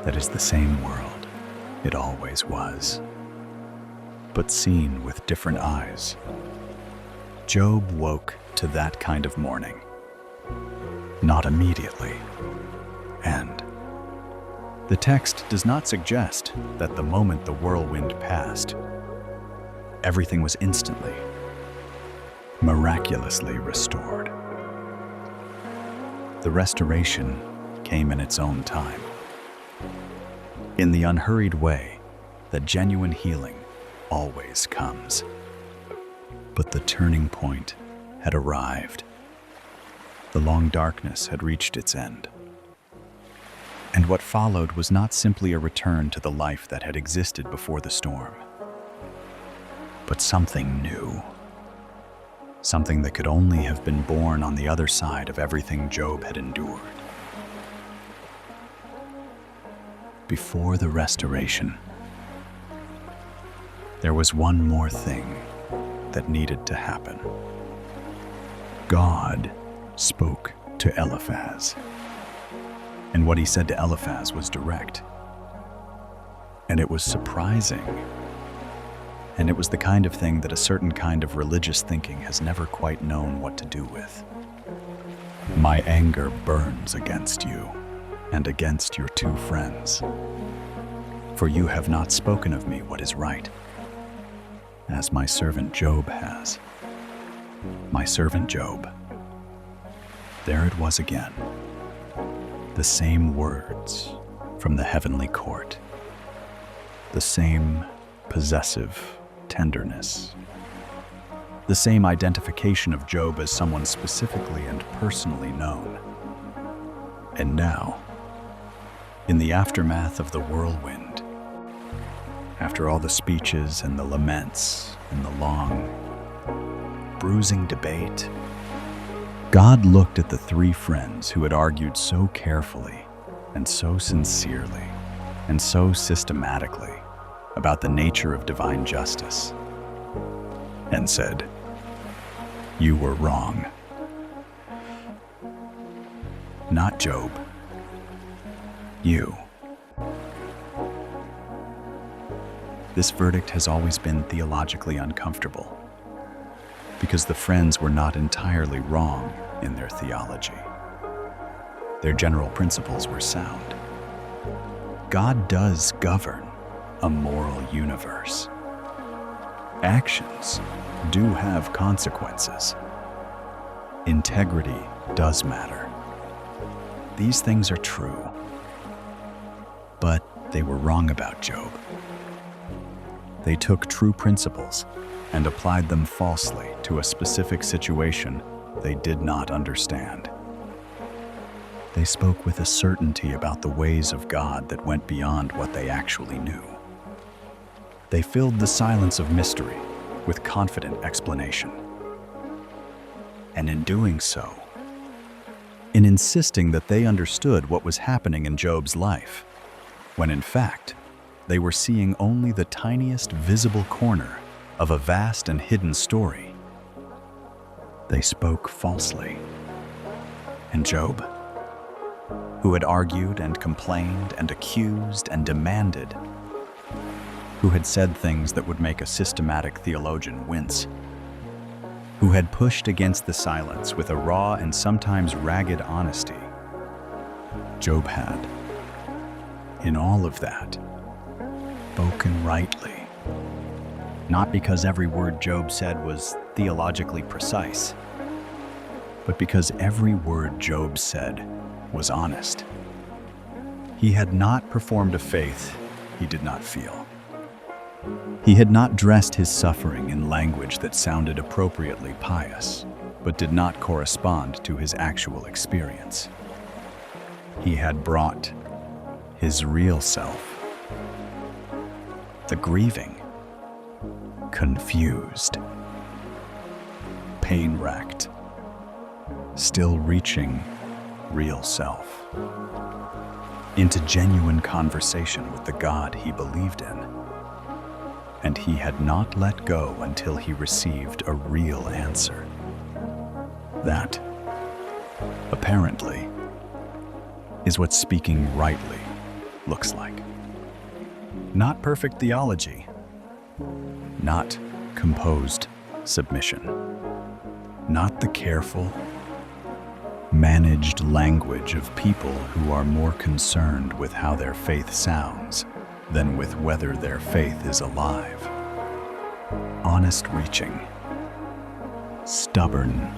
that is the same world it always was, but seen with different eyes. Job woke to that kind of morning, not immediately, and the text does not suggest that the moment the whirlwind passed, everything was instantly, miraculously restored. The restoration came in its own time. In the unhurried way that genuine healing always comes. But the turning point had arrived. The long darkness had reached its end. And what followed was not simply a return to the life that had existed before the storm, but something new. Something that could only have been born on the other side of everything Job had endured. Before the restoration, there was one more thing that needed to happen. God spoke to Eliphaz. And what he said to Eliphaz was direct. And it was surprising. And it was the kind of thing that a certain kind of religious thinking has never quite known what to do with. My anger burns against you and against your two friends. For you have not spoken of me what is right, as my servant Job has. My servant Job. There it was again. The same words from the heavenly court. The same possessive tenderness. The same identification of Job as someone specifically and personally known. And now, in the aftermath of the whirlwind, after all the speeches and the laments and the long, bruising debate, God looked at the three friends who had argued so carefully and so sincerely and so systematically about the nature of divine justice, and said, "You were wrong. not Job. You. This verdict has always been theologically uncomfortable, because the friends were not entirely wrong in their theology. Their general principles were sound. God does govern a moral universe. Actions do have consequences. Integrity does matter. These things are true, but they were wrong about Job. They took true principles and applied them falsely to a specific situation they did not understand. They spoke with a certainty about the ways of God that went beyond what they actually knew. They filled the silence of mystery with confident explanation. And in doing so, in insisting that they understood what was happening in Job's life, when in fact, they were seeing only the tiniest visible corner of a vast and hidden story, they spoke falsely. And Job, who had argued and complained and accused and demanded, who had said things that would make a systematic theologian wince, who had pushed against the silence with a raw and sometimes ragged honesty, Job had, in all of that, spoken rightly. Not because every word Job said was theologically precise, but because every word Job said was honest. He had not performed a faith he did not feel. He had not dressed his suffering in language that sounded appropriately pious, but did not correspond to his actual experience. He had brought his real self, the grieving, confused, pain-racked, still reaching real self, into genuine conversation with the God he believed in. And he had not let go until he received a real answer. That, apparently, is what speaking rightly looks like. Not perfect theology, not composed submission, not the careful, managed language of people who are more concerned with how their faith sounds than with whether their faith is alive. Honest reaching, stubborn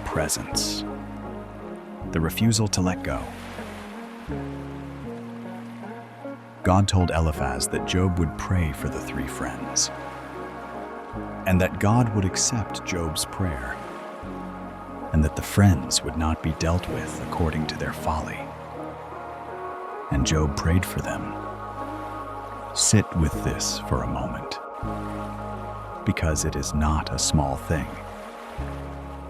presence, the refusal to let go. God told Eliphaz that Job would pray for the three friends, and that God would accept Job's prayer, and that the friends would not be dealt with according to their folly. And Job prayed for them. Sit with this for a moment, because it is not a small thing.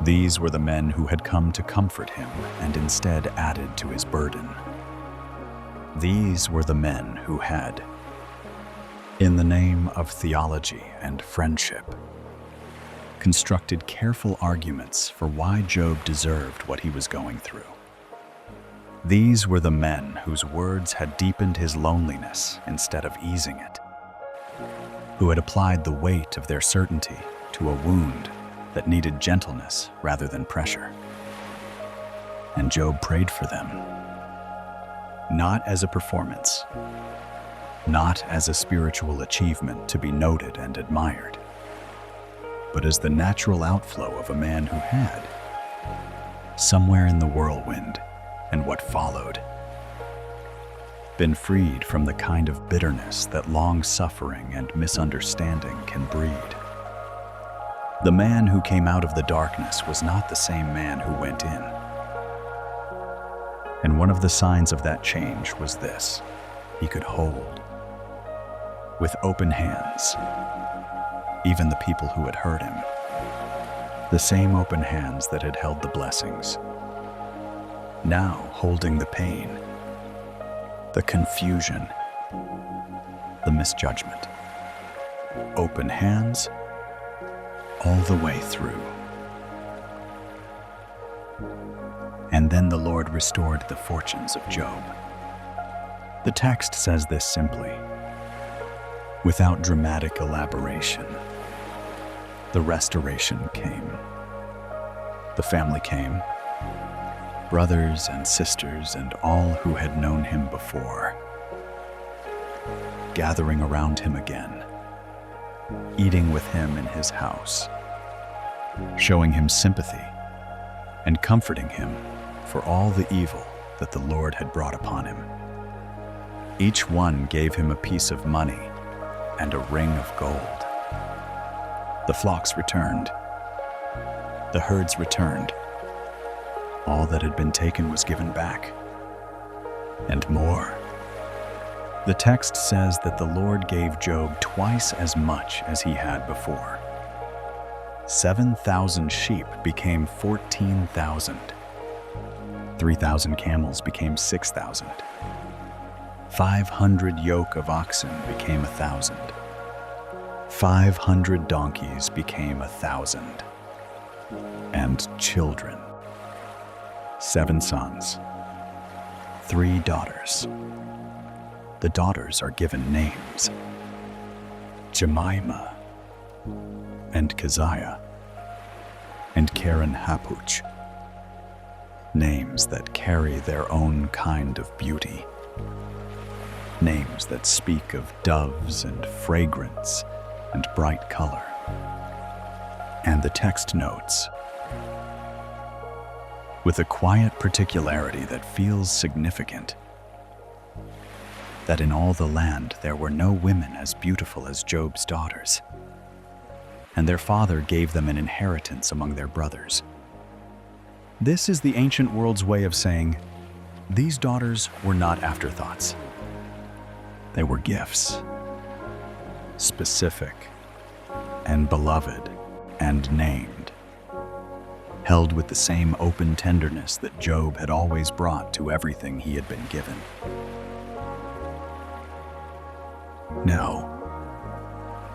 These were the men who had come to comfort him and instead added to his burden. These were the men who had, in the name of theology and friendship, constructed careful arguments for why Job deserved what he was going through. These were the men whose words had deepened his loneliness instead of easing it, who had applied the weight of their certainty to a wound that needed gentleness rather than pressure. And Job prayed for them, not as a performance, not as a spiritual achievement to be noted and admired, but as the natural outflow of a man who had, somewhere in the whirlwind and what followed, been freed from the kind of bitterness that long-suffering and misunderstanding can breed. The man who came out of the darkness was not the same man who went in. And one of the signs of that change was this: he could hold, with open hands, even the people who had hurt him, the same open hands that had held the blessings, now holding the pain, the confusion, the misjudgment. Open hands all the way through. And then the Lord restored the fortunes of Job. The text says this simply, without dramatic elaboration. The restoration came. The family came, brothers and sisters and all who had known him before, gathering around him again, eating with him in his house, showing him sympathy and comforting him for all the evil that the Lord had brought upon him. Each one gave him a piece of money and a ring of gold. The flocks returned. The herds returned. All that had been taken was given back, and more. The text says that the Lord gave Job twice as much as he had before. 7,000 sheep became 14,000. 3,000 camels became 6,000. 500 yoke of oxen became 1,000. 500 donkeys became 1,000. And children. 7 sons. 3 daughters. The daughters are given names: Jemima and Keziah and Karen Hapuch. Names that carry their own kind of beauty. Names that speak of doves and fragrance and bright color. And the text notes, with a quiet particularity that feels significant, that in all the land there were no women as beautiful as Job's daughters, and their father gave them an inheritance among their brothers. This is the ancient world's way of saying, these daughters were not afterthoughts. They were gifts, specific and beloved and named, held with the same open tenderness that Job had always brought to everything he had been given. Now,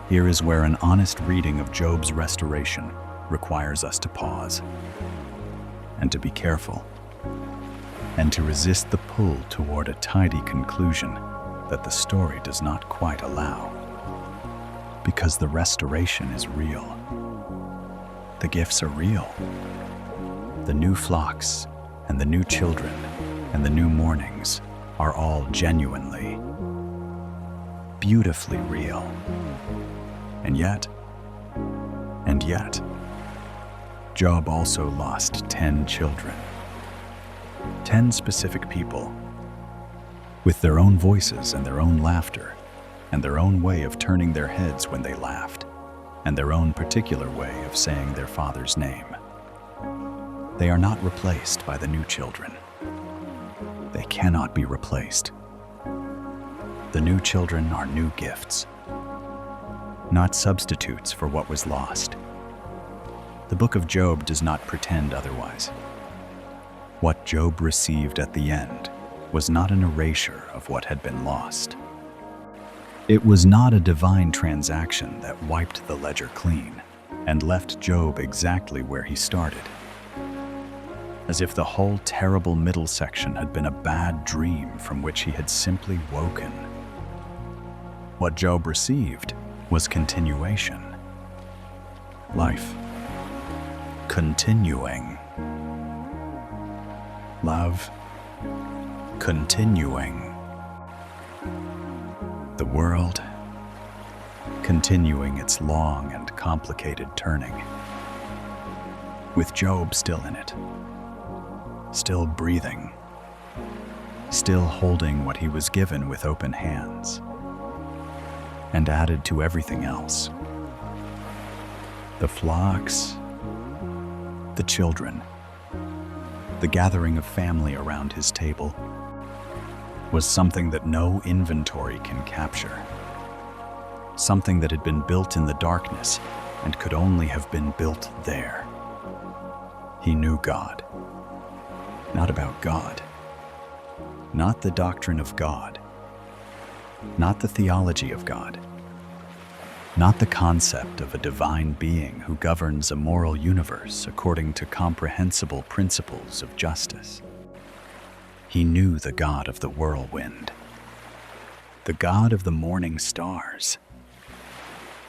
here is where an honest reading of Job's restoration requires us to pause, and to be careful, and to resist the pull toward a tidy conclusion that the story does not quite allow. Because the restoration is real. The gifts are real. The new flocks and the new children and the new mornings are all genuinely, beautifully real. And yet, Job also lost 10 children. 10 specific people, with their own voices and their own laughter, and their own way of turning their heads when they laughed, and their own particular way of saying their father's name. They are not replaced by the new children. They cannot be replaced. The new children are new gifts, not substitutes for what was lost. The book of Job does not pretend otherwise. What Job received at the end was not an erasure of what had been lost. It was not a divine transaction that wiped the ledger clean and left Job exactly where he started, as if the whole terrible middle section had been a bad dream from which he had simply woken. What Job received was continuation. Life. Continuing. Love. Continuing. The world. Continuing its long and complicated turning. With Job still in it. Still breathing. Still holding what he was given with open hands. And added to everything else. The flocks, the children, the gathering of family around his table was something that no inventory can capture. Something that had been built in the darkness and could only have been built there. He knew God. Not about God. Not the doctrine of God. Not the theology of God. Not the concept of a divine being who governs a moral universe according to comprehensible principles of justice. He knew the God of the whirlwind, the God of the morning stars,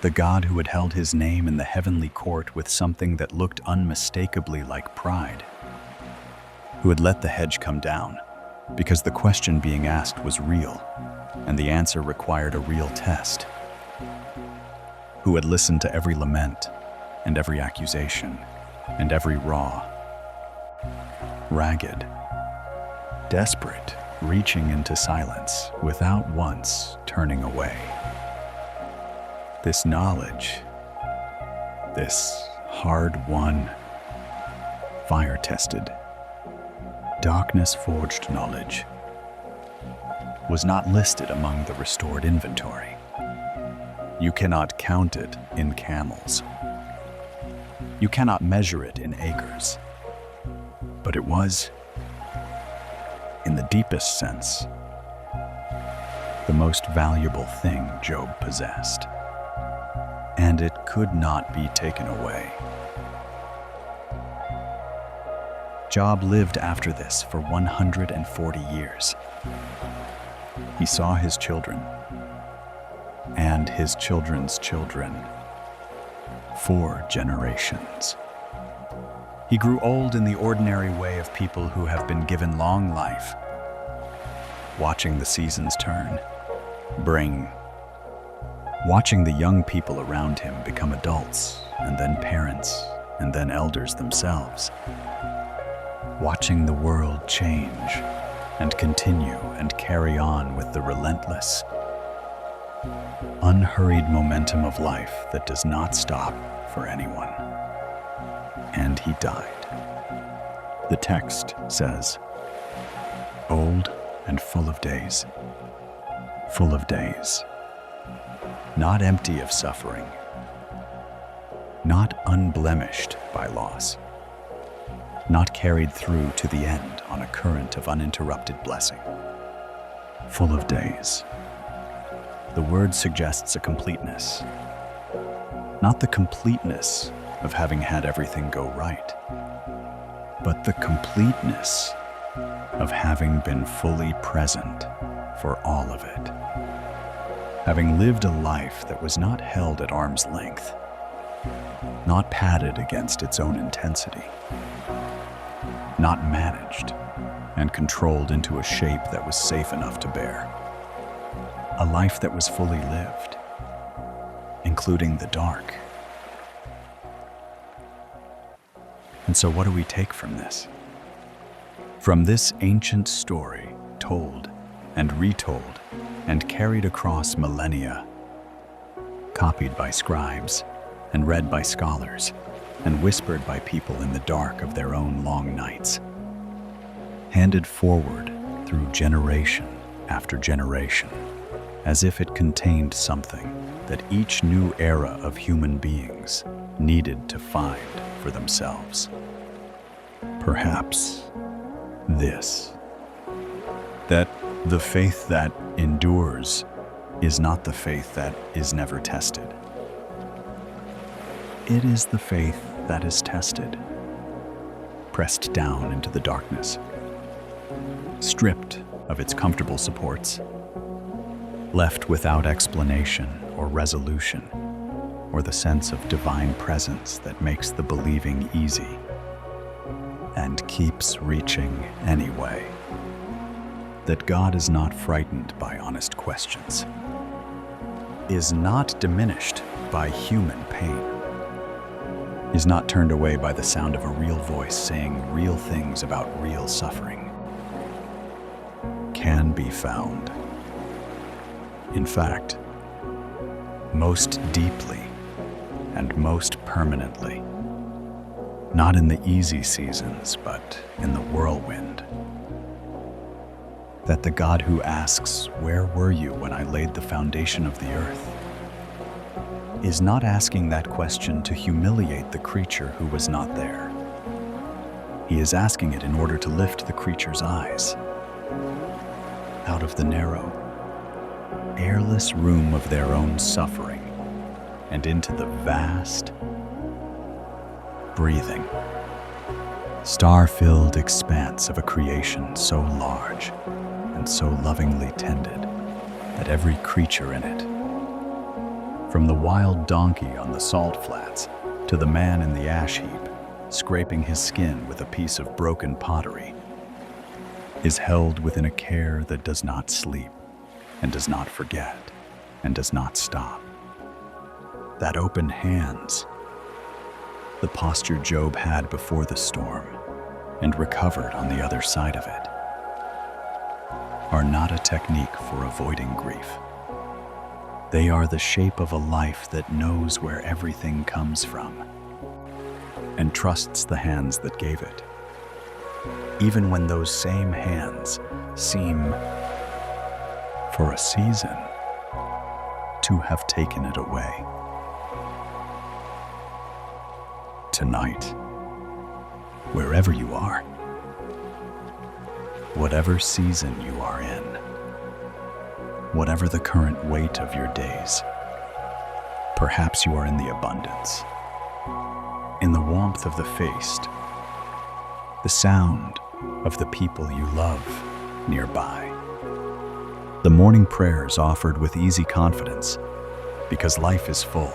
the God who had held his name in the heavenly court with something that looked unmistakably like pride, who had let the hedge come down because the question being asked was real and the answer required a real test, who had listened to every lament and every accusation and every raw, ragged, desperate reaching into silence without once turning away. This knowledge, this hard-won, fire-tested, darkness-forged knowledge was not listed among the restored inventory. You cannot count it in camels. You cannot measure it in acres. But it was, in the deepest sense, the most valuable thing Job possessed. And it could not be taken away. Job lived after this for 140 years. He saw his children and his children's children, 4 generations. He grew old in the ordinary way of people who have been given long life, watching the seasons turn, watching the young people around him become adults, and then parents, and then elders themselves, watching the world change and continue and carry on with the relentless, unhurried momentum of life that does not stop for anyone. And he died. The text says, old and full of days, not empty of suffering, not unblemished by loss, not carried through to the end on a current of uninterrupted blessing. Full of days. The word suggests a completeness, not the completeness of having had everything go right, but the completeness of having been fully present for all of it. Having lived a life that was not held at arm's length, not padded against its own intensity, not managed and controlled into a shape that was safe enough to bear. A life that was fully lived, including the dark. And so what do we take from this? From this ancient story, told and retold and carried across millennia, copied by scribes and read by scholars and whispered by people in the dark of their own long nights, handed forward through generation after generation, as if it contained something that each new era of human beings needed to find for themselves. Perhaps this, that the faith that endures is not the faith that is never tested. It is the faith that is tested, pressed down into the darkness, stripped of its comfortable supports, left without explanation or resolution, or the sense of divine presence that makes the believing easy, and keeps reaching anyway. That God is not frightened by honest questions, is not diminished by human pain, is not turned away by the sound of a real voice saying real things about real suffering, can be found, in fact, most deeply and most permanently, not in the easy seasons, but in the whirlwind. That the God who asks, "Where were you when I laid the foundation of the earth?" is not asking that question to humiliate the creature who was not there. He is asking it in order to lift the creature's eyes out of the narrow, airless room of their own suffering and into the vast, breathing, star-filled expanse of a creation so large and so lovingly tended that every creature in it, from the wild donkey on the salt flats to the man in the ash heap, scraping his skin with a piece of broken pottery, is held within a care that does not sleep and does not forget and does not stop. That open hands, the posture Job had before the storm and recovered on the other side of it, are not a technique for avoiding grief. They are the shape of a life that knows where everything comes from and trusts the hands that gave it, even when those same hands seem, for a season, to have taken it away. Tonight, wherever you are, whatever season you are in, whatever the current weight of your days, perhaps you are in the abundance, in the warmth of the feast, the sound of the people you love nearby. The morning prayers offered with easy confidence, because life is full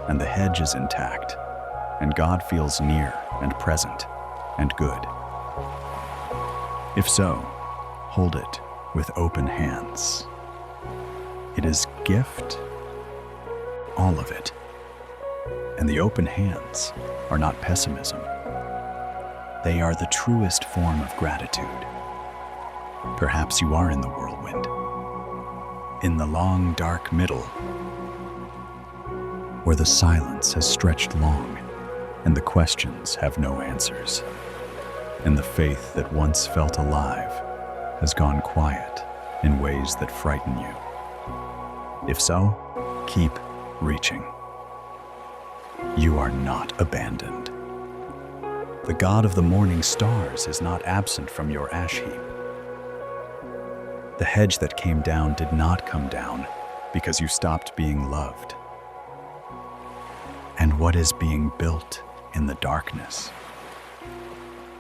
and the hedge is intact, and God feels near and present and good. If so, hold it with open hands. It is gift, all of it. And the open hands are not pessimism. They are the truest form of gratitude. Perhaps you are in the whirlwind, in the long, dark middle, where the silence has stretched long and the questions have no answers, and the faith that once felt alive has gone quiet in ways that frighten you. If so, keep reaching. You are not abandoned. The God of the morning stars is not absent from your ash heap. The hedge that came down did not come down because you stopped being loved. And what is being built in the darkness,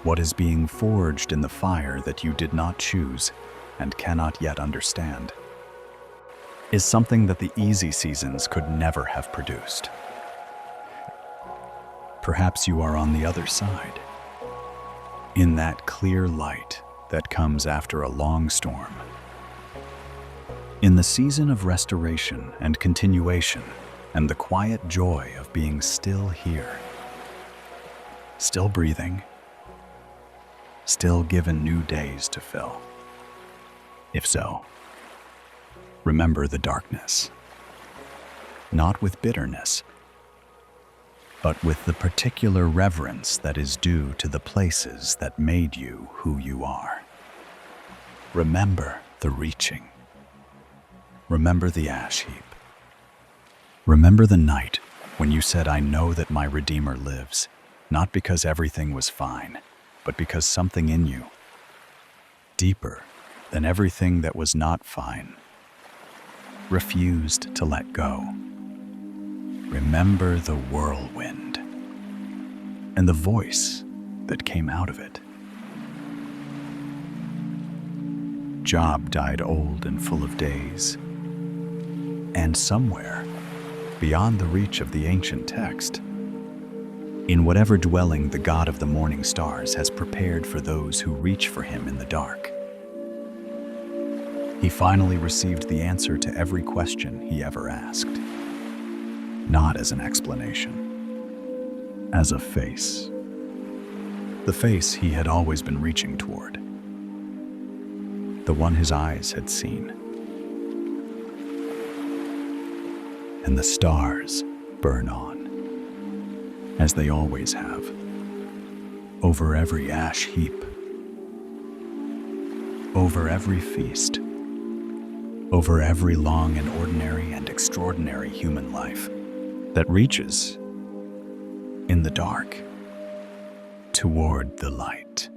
what is being forged in the fire that you did not choose and cannot yet understand, is something that the easy seasons could never have produced. Perhaps you are on the other side, in that clear light that comes after a long storm, in the season of restoration and continuation and the quiet joy of being still here, still breathing, still given new days to fill. If so, remember the darkness, not with bitterness, but with the particular reverence that is due to the places that made you who you are. Remember the reaching. Remember the ash heap. Remember the night when you said, "I know that my Redeemer lives," not because everything was fine, but because something in you, deeper than everything that was not fine, refused to let go. Remember the whirlwind and the voice that came out of it. Job died old and full of days, and somewhere beyond the reach of the ancient text, in whatever dwelling the God of the morning stars has prepared for those who reach for him in the dark, he finally received the answer to every question he ever asked. Not as an explanation, as a face. The face he had always been reaching toward. The one his eyes had seen. And the stars burn on, as they always have, over every ash heap, over every feast, over every long and ordinary and extraordinary human life that reaches, in the dark, toward the light.